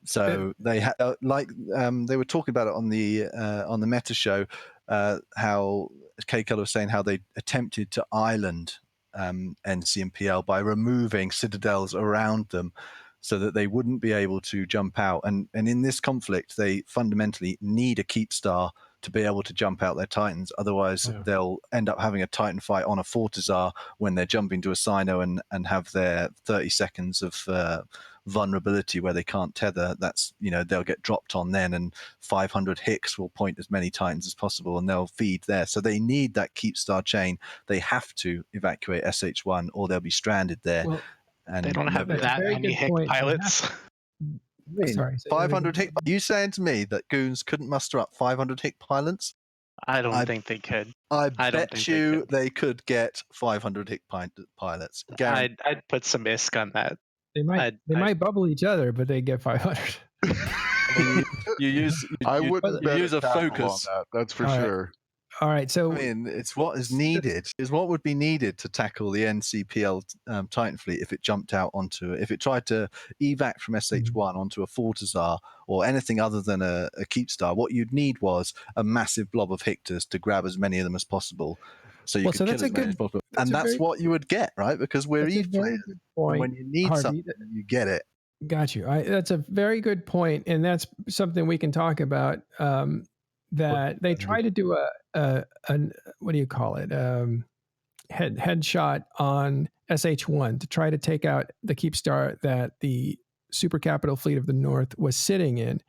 F: So they they were talking about it on the Meta show, how K Color was saying how they attempted to island NC and PL by removing citadels around them, so that they wouldn't be able to jump out. And in this conflict, they fundamentally need a keep star to be able to jump out their Titans. Otherwise, they'll end up having a Titan fight on a Fortizar when they're jumping to a Sino and have their 30 seconds of vulnerability where they can't tether. That's, they'll get dropped on then, and 500 Hicks will point as many Titans as possible, and they'll feed there. So they need that keep star chain. They have to evacuate SH1 or they'll be stranded there.
A: Well,
F: and
E: They don't have that many Hick pilots.
A: Sorry,
F: 500 Hick. You saying to me that Goons couldn't muster up 500 Hick pilots?
E: I don't think they could.
F: I
E: don't
F: bet
E: think
F: you they could get 500 Hick pilots.
E: I'd put some ISK on that.
A: They might bubble each other, but they get 500.
F: I mean, you use a focus
B: on that. That's for
A: All right.
B: sure.
A: All right, so
F: I mean, it's what is needed. Is what would be needed to tackle the NCPL Titan fleet if it jumped out if it tried to evac from SH1 onto a Fortizar or anything other than a Keepstar. What you'd need was a massive blob of Hictors to grab as many of them as possible, so you could kill as many as possible. And that's what you would get, right? Because we're Eve players, and when you need
A: Harvey,
F: something, you get it.
A: Got you. That's a very good point, and that's something we can talk about. That they try to do a what do you call it? Headshot on SH1 to try to take out the Keepstar that the Super Capital Fleet of the North was sitting in,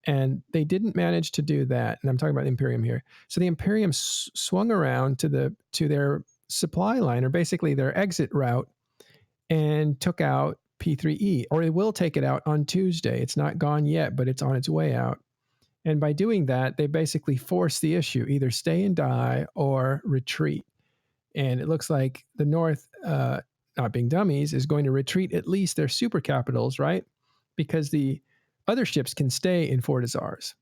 A: and they didn't manage to do that. And I'm talking about the Imperium here. So the Imperium swung around to their supply line, or basically their exit route, and took out P3E, or it will take it out on Tuesday. It's not gone yet, but it's on its way out. And by doing that, they basically force the issue, either stay and die or retreat. And it looks like the North, not being dummies, is going to retreat at least their super capitals, right? Because the other ships can stay in Fortizars.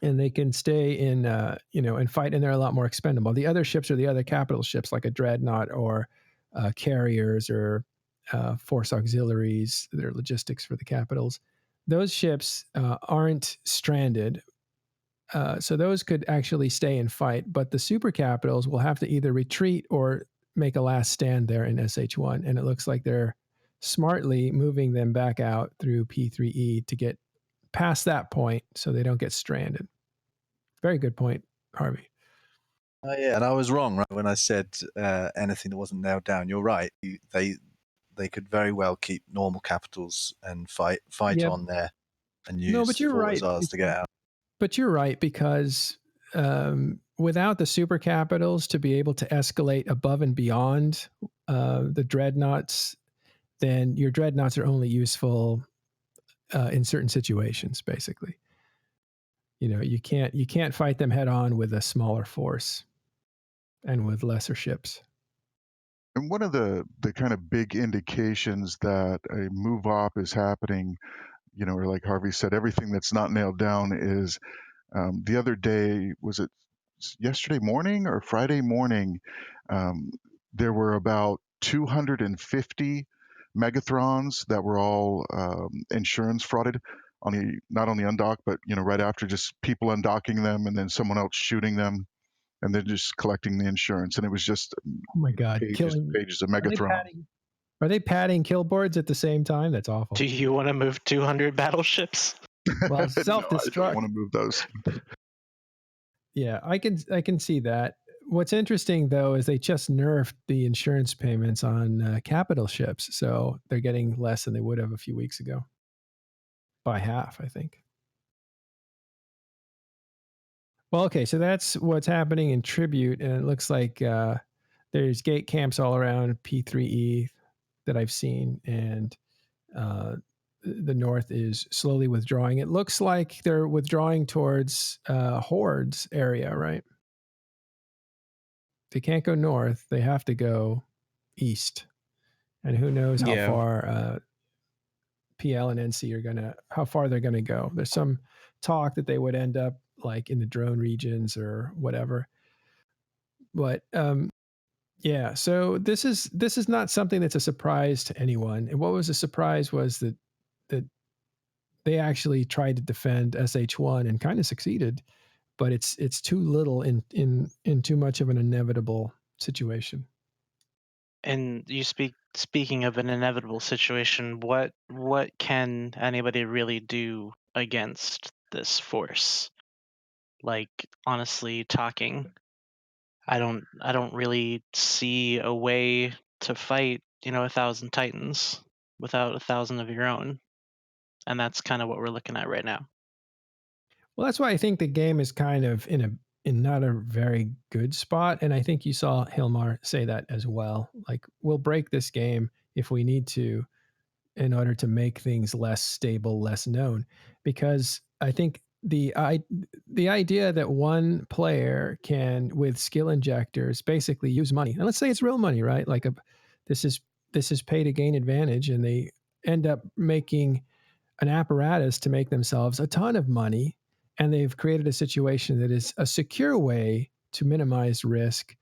A: And they can stay in, and fight, and they're a lot more expendable. The other ships are the other capital ships, like a Dreadnought or carriers or force auxiliaries, their logistics for the capitals. Those ships aren't stranded, so those could actually stay and fight, but the super capitals will have to either retreat or make a last stand there in SH1, and it looks like they're smartly moving them back out through P3E to get past that point so they don't get stranded. Very good point, Harvey.
F: Yeah, and I was wrong, right, when I said anything that wasn't nailed down. You're right. They could very well keep normal capitals and fight on there and use Fortizars to get out.
A: But you're right, because without the super capitals to be able to escalate above and beyond the dreadnoughts then your dreadnoughts are only useful in certain situations, basically. You can't fight them head on with a smaller force and with lesser ships.
B: And one of the kind of big indications that a move op is happening, or like Harvey said, everything that's not nailed down is the other day, was it yesterday morning or Friday morning? Um, there were about 250 Megathrons that were all insurance frauded not on the undock, but right after, just people undocking them and then someone else shooting them and then just collecting the insurance. And it was just
A: Oh my God,
B: pages and
A: killing!
B: pages of
A: Are they
B: Megatron.
A: padding? Are they padding kill boards at the same time? That's awful.
E: Do you want to move 200 battleships?
A: Well,
B: No, I don't
A: self-destruct.
B: want to move those.
A: Yeah, I can see that. What's interesting though is they just nerfed the insurance payments on capital ships, so they're getting less than they would have a few weeks ago, by half, I think. Well, okay, so that's what's happening in Tribute, and it looks like there's gate camps all around P3E that I've seen, and the North is slowly withdrawing. It looks like they're withdrawing towards Hordes area, right? They can't go north; they have to go east, and who knows how
C: Yeah.
A: far PL and NC how far they're gonna go. There's some talk that they would end up like in the drone regions or whatever, but yeah. So this is not something that's a surprise to anyone. And what was a surprise was that they actually tried to defend SH1 and kind of succeeded, but it's too little in too much of an inevitable situation.
E: And speaking of an inevitable situation, what can anybody really do against this force? Like, honestly talking, I don't really see a way to fight 1,000 Titans without 1,000 of your own, and that's kind of what we're looking at right now.
A: Well, that's why I think the game is kind of in not a very good spot, and I think you saw Hilmar say that as well. Like, we'll break this game if we need to in order to make things less stable, less known, because I think the idea that one player can, with skill injectors, basically use money, and let's say it's real money, right? Like this is pay to gain advantage, and they end up making an apparatus to make themselves a ton of money, and they've created a situation that is a secure way to minimize risk,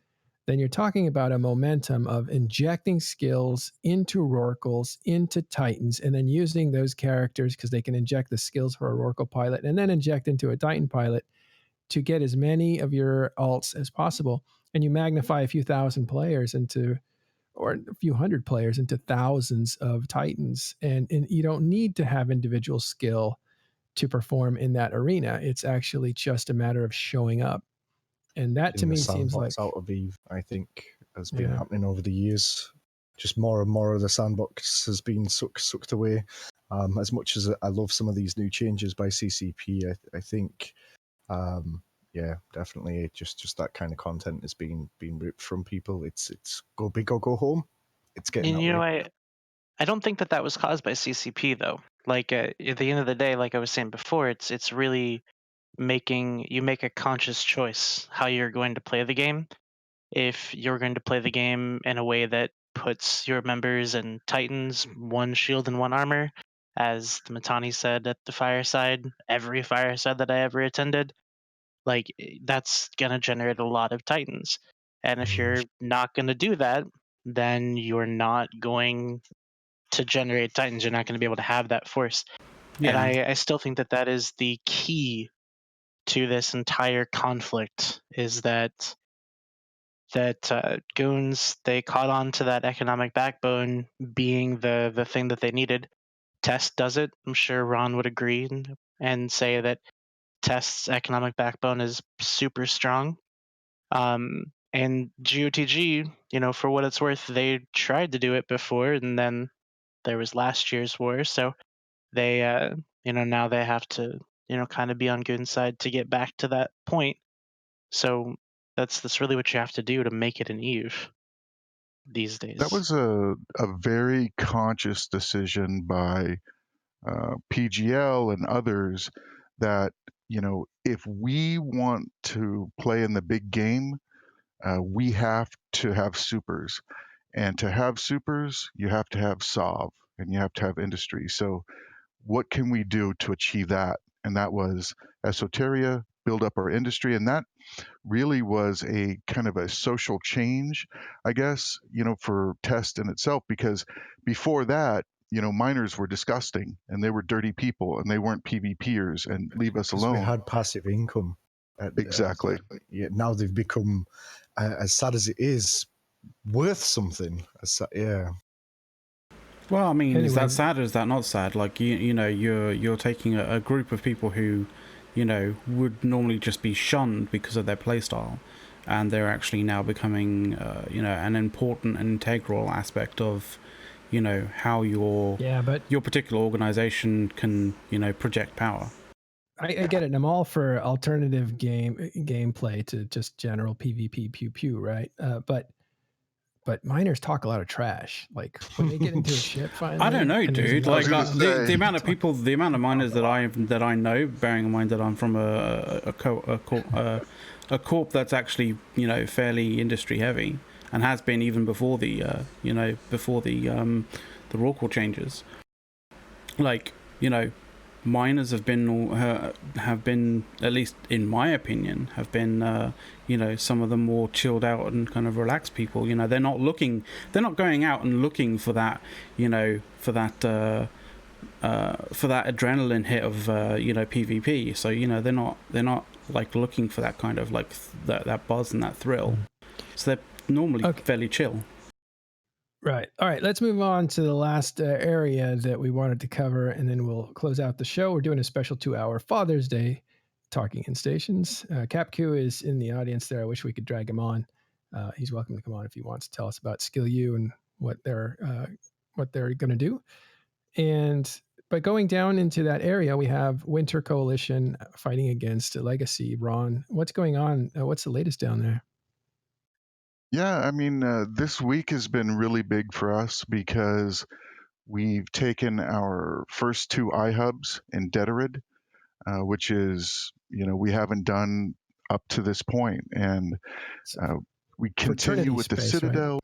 A: then you're talking about a momentum of injecting skills into Rorquals, into Titans, and then using those characters because they can inject the skills for a Rorqual pilot and then inject into a Titan pilot to get as many of your alts as possible. And you magnify a few thousand players into, or a few hundred players into thousands of Titans. And you don't need to have individual skill to perform in that arena. It's actually just a matter of showing up. And that to
D: In the
A: me seems like,
D: sandbox out of Eve, I think, has been
A: yeah.
D: happening over the years. Just more and more of the sandbox has been sucked away. As much as I love some of these new changes by CCP, I think, yeah, definitely, just that kind of content is being ripped from people. It's go big or go home. It's getting
E: And
D: that way.
E: I don't think that was caused by CCP though. Like at the end of the day, like I was saying before, it's really you make a conscious choice how you're going to play the game. If you're going to play the game in a way that puts your members and Titans one shield and one armor, as the Matani said at the fireside, every fireside that I ever attended, like that's gonna generate a lot of Titans. And if you're not gonna do that, then you're not going to generate Titans. You're not going to be able to have that force. And
C: Yeah.
E: I still think that is the key to this entire conflict is that goons, they caught on to that economic backbone being the thing that they needed. Test does it. I'm sure Ron would agree and say that Test's economic backbone is super strong. And GOTG, for what it's worth, they tried to do it before, and then there was last year's war, so they now they have to kind of be on Goon's side to get back to that point. So that's really what you have to do to make it an Eve. these days.
B: That was a very conscious decision by PGL and others that, if we want to play in the big game, we have to have supers. And to have supers, you have to have SOV and you have to have industry. So what can we do to achieve that? And that was Esoteria, build up our industry. And that really was a kind of a social change, I guess, for test in itself, because before that, miners were disgusting and they were dirty people and they weren't PvPers and leave us
D: Because we
B: alone.
D: had passive income.
B: Exactly.
D: Now they've become, as sad as it is, worth something. Yeah.
C: Well, I mean, is
A: Anyway.
C: that sad or is that not sad? Like you're taking a group of people who, would normally just be shunned because of their playstyle, and they're actually now becoming, an important and integral aspect of, how your particular organization can, project power.
A: I get it, and I'm all for alternative gameplay to just general PvP pew pew, right? But miners talk a lot of trash. Like when they get into a ship, finally.
C: I don't know, dude. Like the amount of people, the amount of miners that I know, bearing in mind that I'm from a corp that's actually fairly industry heavy and has been even before the the raw core changes. Like miners have been at least in my opinion have been some of the more chilled out and kind of relaxed people. They're not going out and looking for that for that adrenaline hit of PvP. So they're not like looking for that kind of like that buzz and that thrill. So they're normally fairly chill.
A: Right. All right. Let's move on to the last area that we wanted to cover, and then we'll close out the show. We're doing a special 2-hour Father's Day Talking in Stations. CapQ is in the audience there. I wish we could drag him on. He's welcome to come on if he wants to tell us about SkillU and what they're going to do. And by going down into that area, we have Winter Coalition fighting against Legacy. Ron, what's going on? What's the latest down there?
B: Yeah, I mean, this week has been really big for us because we've taken our first 2 iHubs in Detorid, which is, we haven't done up to this point. And we continue with the Citadel.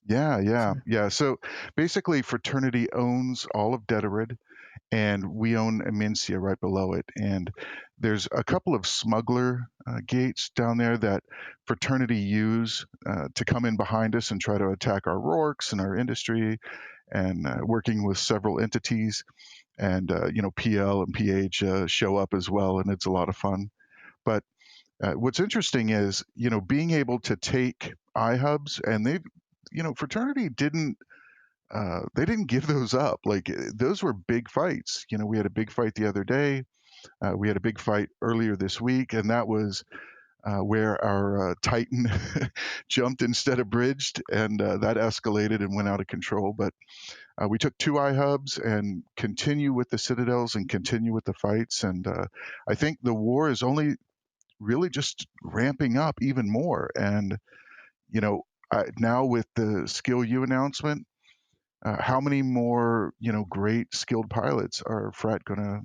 B: Right? Yeah. So basically, Fraternity owns all of Detorid, and we own Emincia right below it. And there's a couple of smuggler gates down there that Fraternity use to come in behind us and try to attack our Rorks and our industry, and working with several entities. And, PL and PH show up as well, and it's a lot of fun. But what's interesting is, being able to take iHubs, and Fraternity didn't they didn't give those up. Like those were big fights. We had a big fight the other day. We had a big fight earlier this week, and that was where our Titan jumped instead of bridged, and that escalated and went out of control. But we took 2 iHubs and continue with the Citadels and continue with the fights. And I think the war is only really just ramping up even more. And now with the SkillU announcement, how many more great skilled pilots are Frat gonna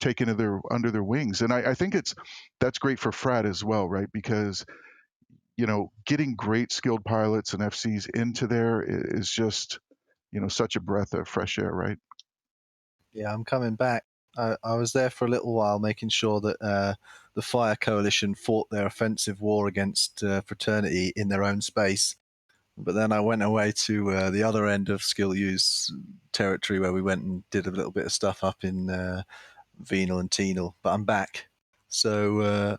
B: take under their wings? And I think that's great for Frat as well, right? Because getting great skilled pilots and FCs into there is just such a breath of fresh air, right?
F: Yeah, I'm coming back. I was there for a little while, making sure that the Fire Coalition fought their offensive war against Fraternity in their own space. But then I went away to the other end of SkillU's territory, where we went and did a little bit of stuff up in Venal and Tenal. But I'm back. So the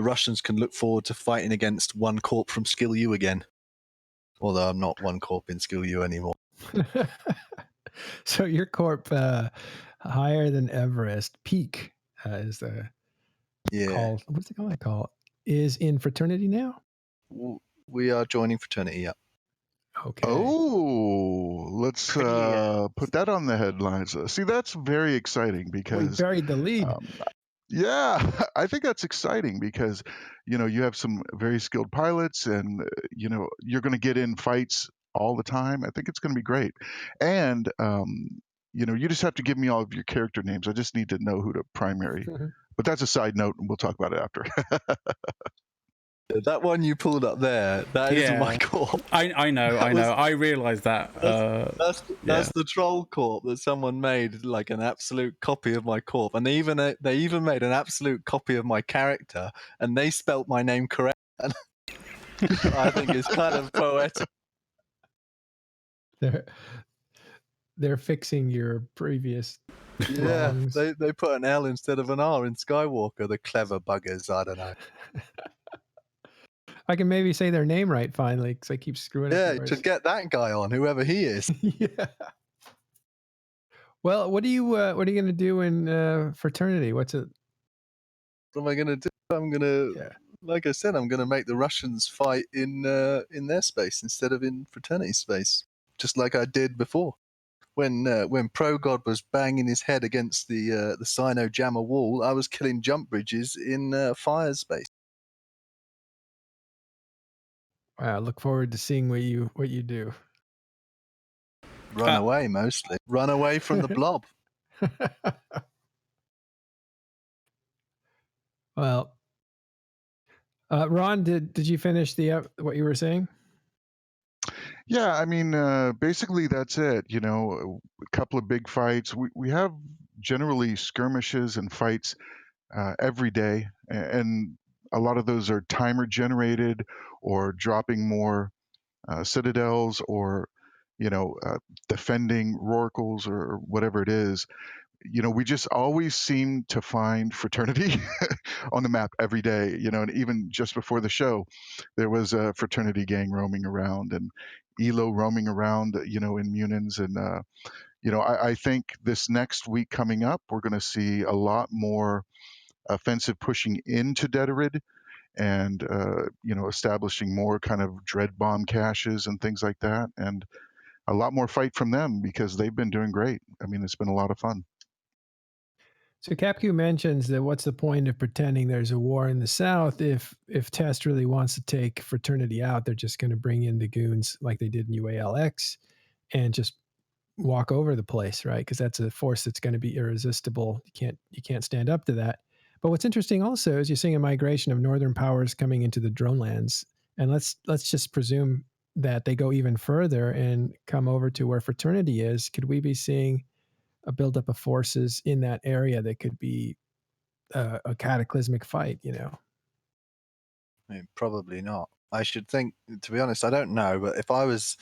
F: Russians can look forward to fighting against one corp from SkillU again. Although I'm not one corp in SkillU anymore.
A: So your corp higher than Everest, Peak is the call. What's it called? Is in Fraternity now?
F: We are joining Fraternity, yeah.
A: Okay.
B: Oh, let's put that on the headlines. See, that's very exciting because
A: we buried the lead.
B: Yeah, I think that's exciting because, you have some very skilled pilots and, you're going to get in fights all the time. I think it's going to be great. And, you just have to give me all of your character names. I just need to know who to primary. But that's a side note, and we'll talk about it after.
F: That one you pulled up there, that isn't my
C: Yeah,
F: corp.
C: I know, I know. I realised that.
F: That's
C: Yeah.
F: the troll corp that someone made, like an absolute copy of my corp, and they even made an absolute copy of my character, and they spelt my name correct. I think it's kind of poetic.
A: They're fixing your previous
F: Yeah,
A: wrongs.
F: they put an L instead of an R in Skywalker. The clever buggers. I don't know.
A: I can maybe say their name right finally because I keep screwing up
F: Yeah,
A: yours.
F: to get that guy on, whoever he is.
A: Yeah. Well, what are you going to do in Fraternity? What's it?
F: What am I going to do? I'm going to, like I said, I'm going to make the Russians fight in their space instead of in Fraternity space, just like I did before. When Pro-God was banging his head against the Sino Jammer wall, I was killing jump bridges in Fire's space.
A: Wow, look forward to seeing what you do.
F: Run away, mostly. Run away from the blob.
A: Well, Ron, did you finish what you were saying?
B: Yeah, I mean, basically that's it. A couple of big fights. We have generally skirmishes and fights every day, and a lot of those are timer generated or dropping more citadels or defending rorquals or whatever it is. We just always seem to find Fraternity on the map every day. And even just before the show, there was a Fraternity gang roaming around and Elo roaming around, in Munins. And I think this next week coming up, we're going to see a lot more offensive pushing into Deterid and establishing more kind of dread bomb caches and things like that, and a lot more fight from them because they've been doing great. I mean, it's been a lot of fun.
A: So CapQ mentions that what's the point of pretending there's a war in the South if Test really wants to take Fraternity out, they're just going to bring in the goons like they did in UALX and just walk over the place, right? Because that's a force that's going to be irresistible. You can't stand up to that. But what's interesting also is you're seeing a migration of northern powers coming into the drone lands, and let's just presume that they go even further and come over to where Fraternity is. Could we be seeing a buildup of forces in that area that could be a cataclysmic fight?
F: I mean, probably not. I should think, to be honest, I don't know, but if I was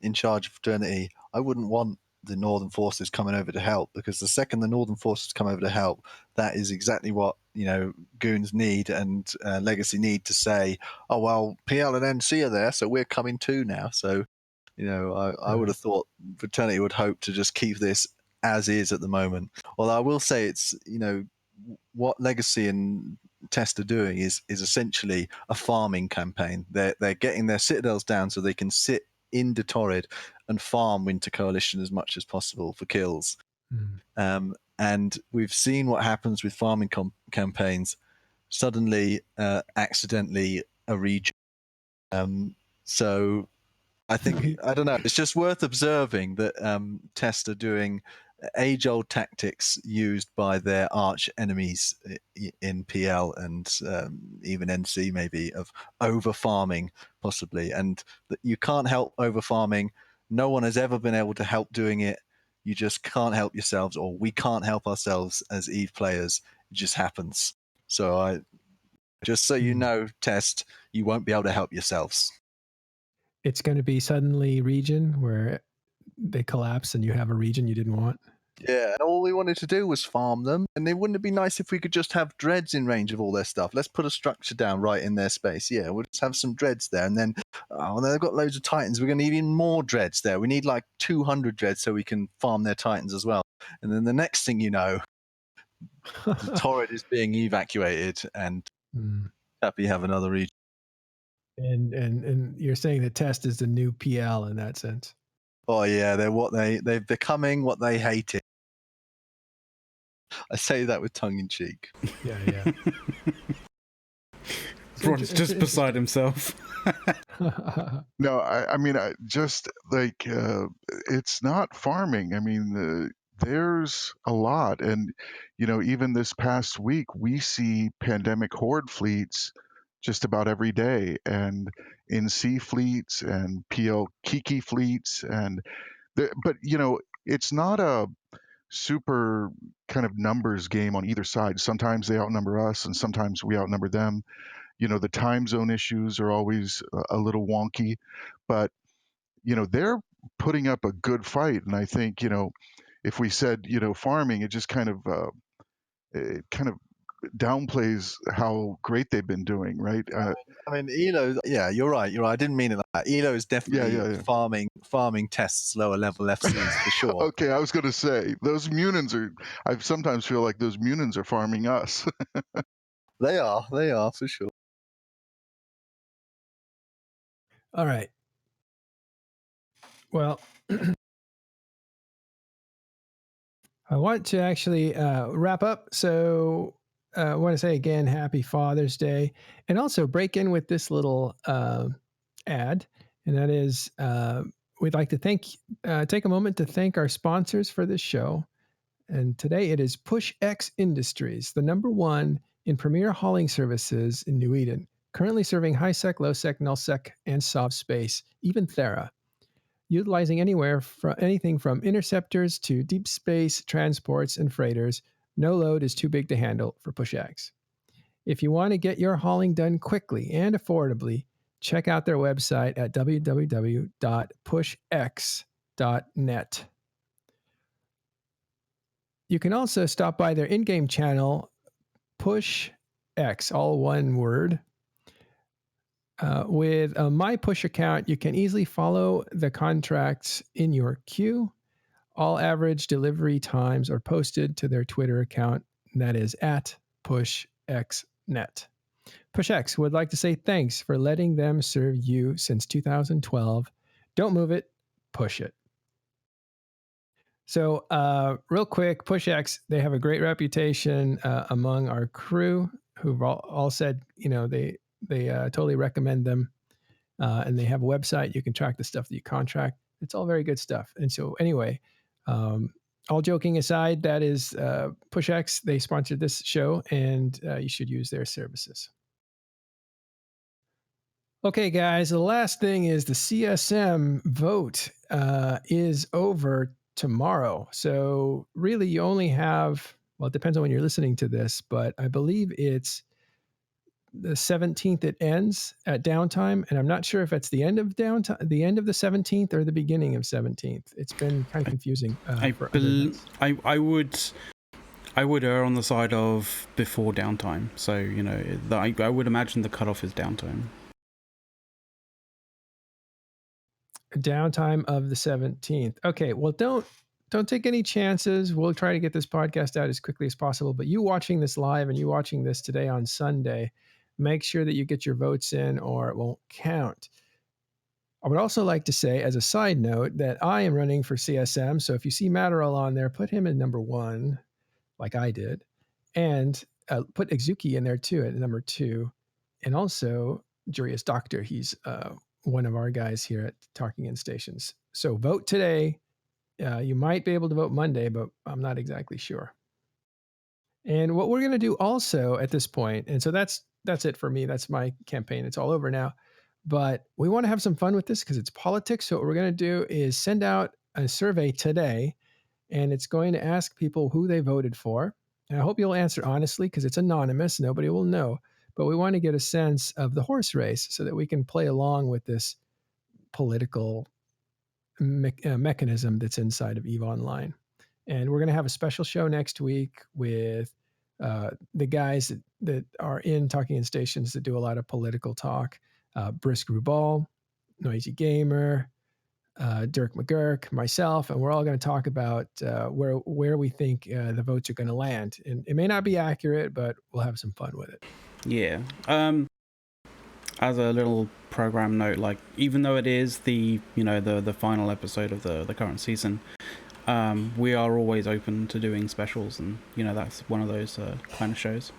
F: in charge of Fraternity, I wouldn't want the Northern forces coming over to help, because the second the Northern forces come over to help, that is exactly what goons need and Legacy need to say, oh well, PL and NC are there, so we're coming too now. So I would have thought Fraternity would hope to just keep this as is at the moment. Although I will say it's what Legacy and Test are doing is essentially a farming campaign. They're getting their citadels down so they can sit in Torrid and farm Winter Coalition as much as possible for kills. And we've seen what happens with farming campaigns. Suddenly, accidentally, a region. So I think, I don't know, it's just worth observing that Test are doing age-old tactics used by their arch enemies in PL and even NC maybe, of over-farming possibly. And you can't help over-farming. No one has ever been able to help doing it. You just can't help yourselves, or we can't help ourselves as EVE players. It just happens. So just so you know, Test, you won't be able to help yourselves.
A: It's going to be suddenly region where they collapse and you have a region you didn't want.
F: Yeah, and all we wanted to do was farm them, and it wouldn't it be nice if we could just have dreads in range of all their stuff? Let's put a structure down right in their space. Yeah, we'll just have some dreads there, and then they've got loads of titans. We're going to need even more dreads there. We need like 200 dreads so we can farm their titans as well. And then the next thing you know, the Torrid is being evacuated, and happy have another region.
A: And you're saying the Test is the new PL in that sense.
F: Oh yeah, they're becoming what they hated. I say that with tongue in cheek.
A: Yeah.
C: Ron's just beside himself.
B: No, I mean, I just like it's not farming. I mean, there's a lot, and even this past week, we see pandemic horde fleets just about every day, and NC fleets and PL Kiki fleets, and but it's not a super kind of numbers game on either side. Sometimes they outnumber us, and sometimes we outnumber them. The time zone issues are always a little wonky, but they're putting up a good fight. And I think if we said farming, it kind of downplays how great they've been doing, right?
F: I mean, Elo. Yeah, you're right. You're right. I didn't mean it like that. Elo is definitely
B: Yeah.
F: farming tests lower level FCs for sure.
B: Okay, I was going to say those Munins are. I sometimes feel like those Munins are farming us.
F: They are for sure.
A: All right. Well, I want to actually wrap up. So I want to say again, happy Father's Day, and also break in with this little ad. And that is, we'd like to take a moment to thank our sponsors for this show. And today it is PushX Industries, the _1 in premier hauling services in New Eden, currently serving high sec, low sec, null sec, and soft space, even Thera. Utilizing anything from interceptors to deep space transports and freighters, no load is too big to handle for PushX. If you want to get your hauling done quickly and affordably, check out their website at www.pushx.net. You can also stop by their in-game channel, PushX, all one word. With a My Push account, you can easily follow the contracts in your queue. All average delivery times are posted to their Twitter account, and that is at PushXNet. PushX would like to say thanks for letting them serve you since 2012. Don't move it, push it. So real quick, PushX, they have a great reputation among our crew who've all said, they totally recommend them. And they have a website. You can track the stuff that you contract. It's all very good stuff. And so anyway, all joking aside, that is PushX. They sponsored this show, and you should use their services. Okay, guys, the last thing is the CSM vote is over tomorrow. So really you only have, well, it depends on when you're listening to this, but I believe it's the 17th it ends at downtime, and I'm not sure if it's the end of downtime, the end of the 17th or the beginning of 17th. It's been kind of confusing.
C: I would err on the side of before downtime. So I would imagine the cutoff is downtime.
A: Downtime of the 17th. Okay, well, don't take any chances. We'll try to get this podcast out as quickly as possible. But you watching this live and you watching this today on Sunday, make sure that you get your votes in or it won't count. I would also like to say, as a side note, that I am running for CSM. So if you see Matterall on there, put him at #1, like I did, and put Exuki in there too at #2, and also Jurius Doctor. He's one of our guys here at Talking In Stations. So vote today. You might be able to vote Monday, but I'm not exactly sure. And what we're going to do also at this point, and so that's it for me. That's my campaign. It's all over now. But we want to have some fun with this because it's politics. So what we're going to do is send out a survey today, and it's going to ask people who they voted for. And I hope you'll answer honestly because it's anonymous. Nobody will know. But we want to get a sense of the horse race so that we can play along with this political mechanism that's inside of EVE Online. And we're going to have a special show next week with the guys that are in Talking In Stations that do a lot of political talk. Brisk Rubal, Noisy Gamer, Dirk McGurk, myself, and we're all going to talk about where we think the votes are going to land. And it may not be accurate, but we'll have some fun with it.
C: Yeah. As a little program note, like even though it is the final episode of the current season, we are always open to doing specials, and that's one of those kind of shows.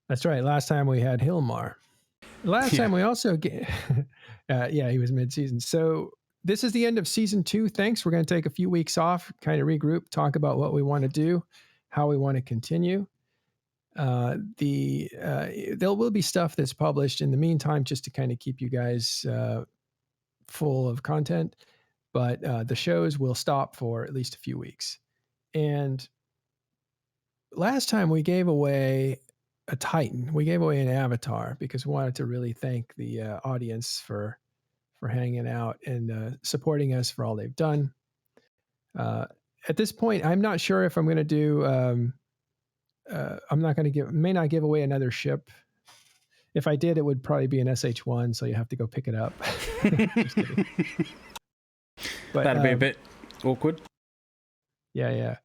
A: That's right. Last time we had Hilmar. Last time we also he was mid-season. So this is the end of season 2. Thanks. We're going to take a few weeks off, kind of regroup, talk about what we want to do, how we want to continue. There will be stuff that's published in the meantime, just to kind of keep you guys full of content. But the shows will stop for at least a few weeks. And last time we gave away a Titan. We gave away an avatar because we wanted to really thank the audience for hanging out and supporting us for all they've done. At this point, I'm not sure if I'm going to do. I'm not going to may not give away another ship. If I did, it would probably be an SH1, so you have to go pick it up. Just kidding. But
C: that'd be a bit awkward.
A: Yeah.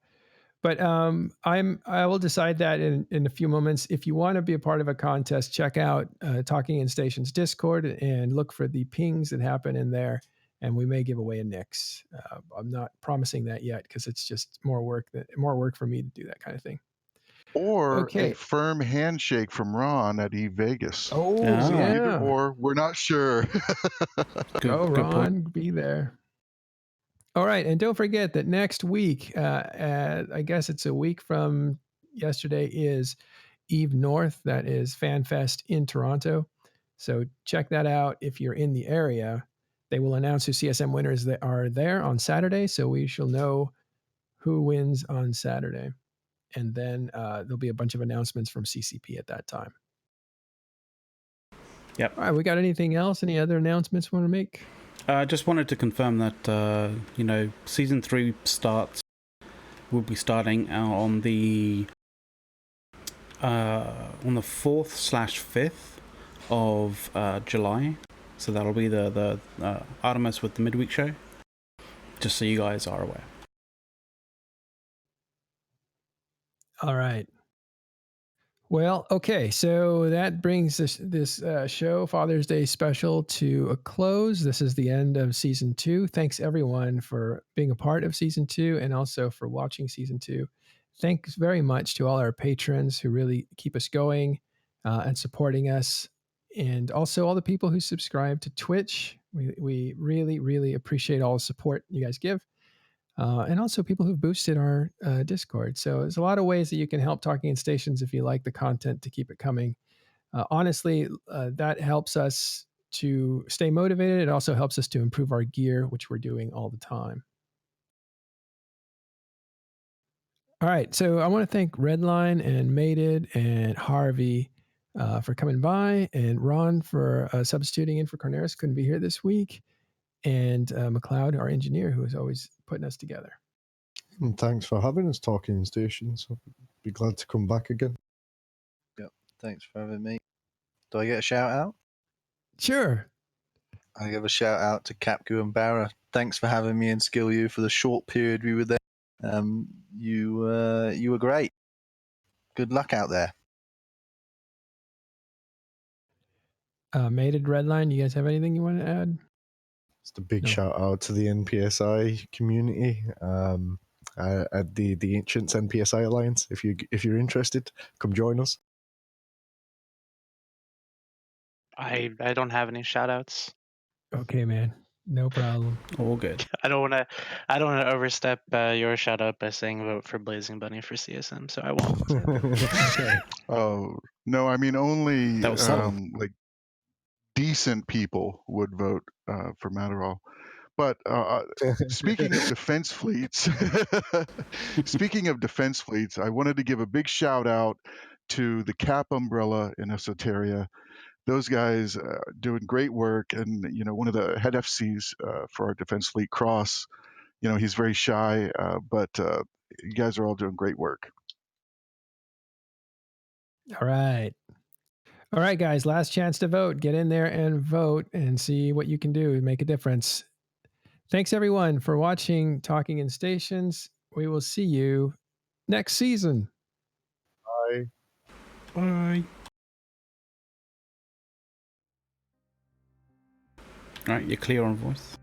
A: But I will decide that in a few moments. If you want to be a part of a contest, check out Talking in Station's Discord and look for the pings that happen in there, and we may give away a Nix. I'm not promising that yet because it's just more work for me to do that kind of thing.
B: Or a firm handshake from Ron at eVegas.
A: Oh, yeah.
B: Either or, we're not sure.
A: Go, Ron, be there. All right, and don't forget that next week, I guess it's a week from yesterday, is Eve North. That is FanFest in Toronto. So check that out if you're in the area. They will announce who CSM winners that are there on Saturday, so we shall know who wins on Saturday. And then there'll be a bunch of announcements from CCP at that time.
C: Yep.
A: All right, we got anything else? Any other announcements we want to make?
C: I just wanted to confirm that season 3 will be starting on the 4th/5th of July. So that'll be the Artemis with the midweek show. Just so you guys are aware.
A: All right. Well, okay, so that brings this show, Father's Day special, to a close. This is the end of season 2. Thanks everyone for being a part of season 2 and also for watching season 2. Thanks very much to all our patrons who really keep us going and supporting us, and also all the people who subscribe to Twitch. We really, really appreciate all the support you guys give. And also people who've boosted our Discord. So there's a lot of ways that you can help Talking in Stations if you like the content to keep it coming. Honestly, that helps us to stay motivated. It also helps us to improve our gear, which we're doing all the time. All right, so I want to thank Redline and Mated and Harvey for coming by, and Ron for substituting in for Corneris, couldn't be here this week, and McLeod, our engineer, who is always putting us together.
D: And thanks for having us, Talking in Stations. I'll be glad to come back again.
F: Yep, thanks for having me. Do I get a shout out?
A: Sure.
F: I give a shout out to Capku and Barra. Thanks for having me in SkillU for the short period we were there. You were great. Good luck out there.
A: Mated, Redline, you guys have anything you want to add?
D: Just a big shout out to the NPSI community, at the Ancients NPSI Alliance. If you're interested, come join us.
E: I don't have any shout outs.
A: Okay, man. No problem.
C: All good.
E: I don't want to overstep your shout out by saying vote for Blazing Bunny for CSM, so I won't.
A: Okay.
B: Oh no, I mean only
C: That was subtle.
B: like decent people would vote for Matterall. But speaking of defense fleets, I wanted to give a big shout out to the Cap Umbrella in Esoteria. Those guys doing great work, and one of the head FCs for our defense fleet, Cross. He's very shy, but you guys are all doing great work.
A: All right. All right, guys. Last chance to vote. Get in there and vote and see what you can do to make a difference. Thanks, everyone, for watching Talking in Stations. We will see you next season.
D: Bye.
C: Bye. All right, you're clear on voice.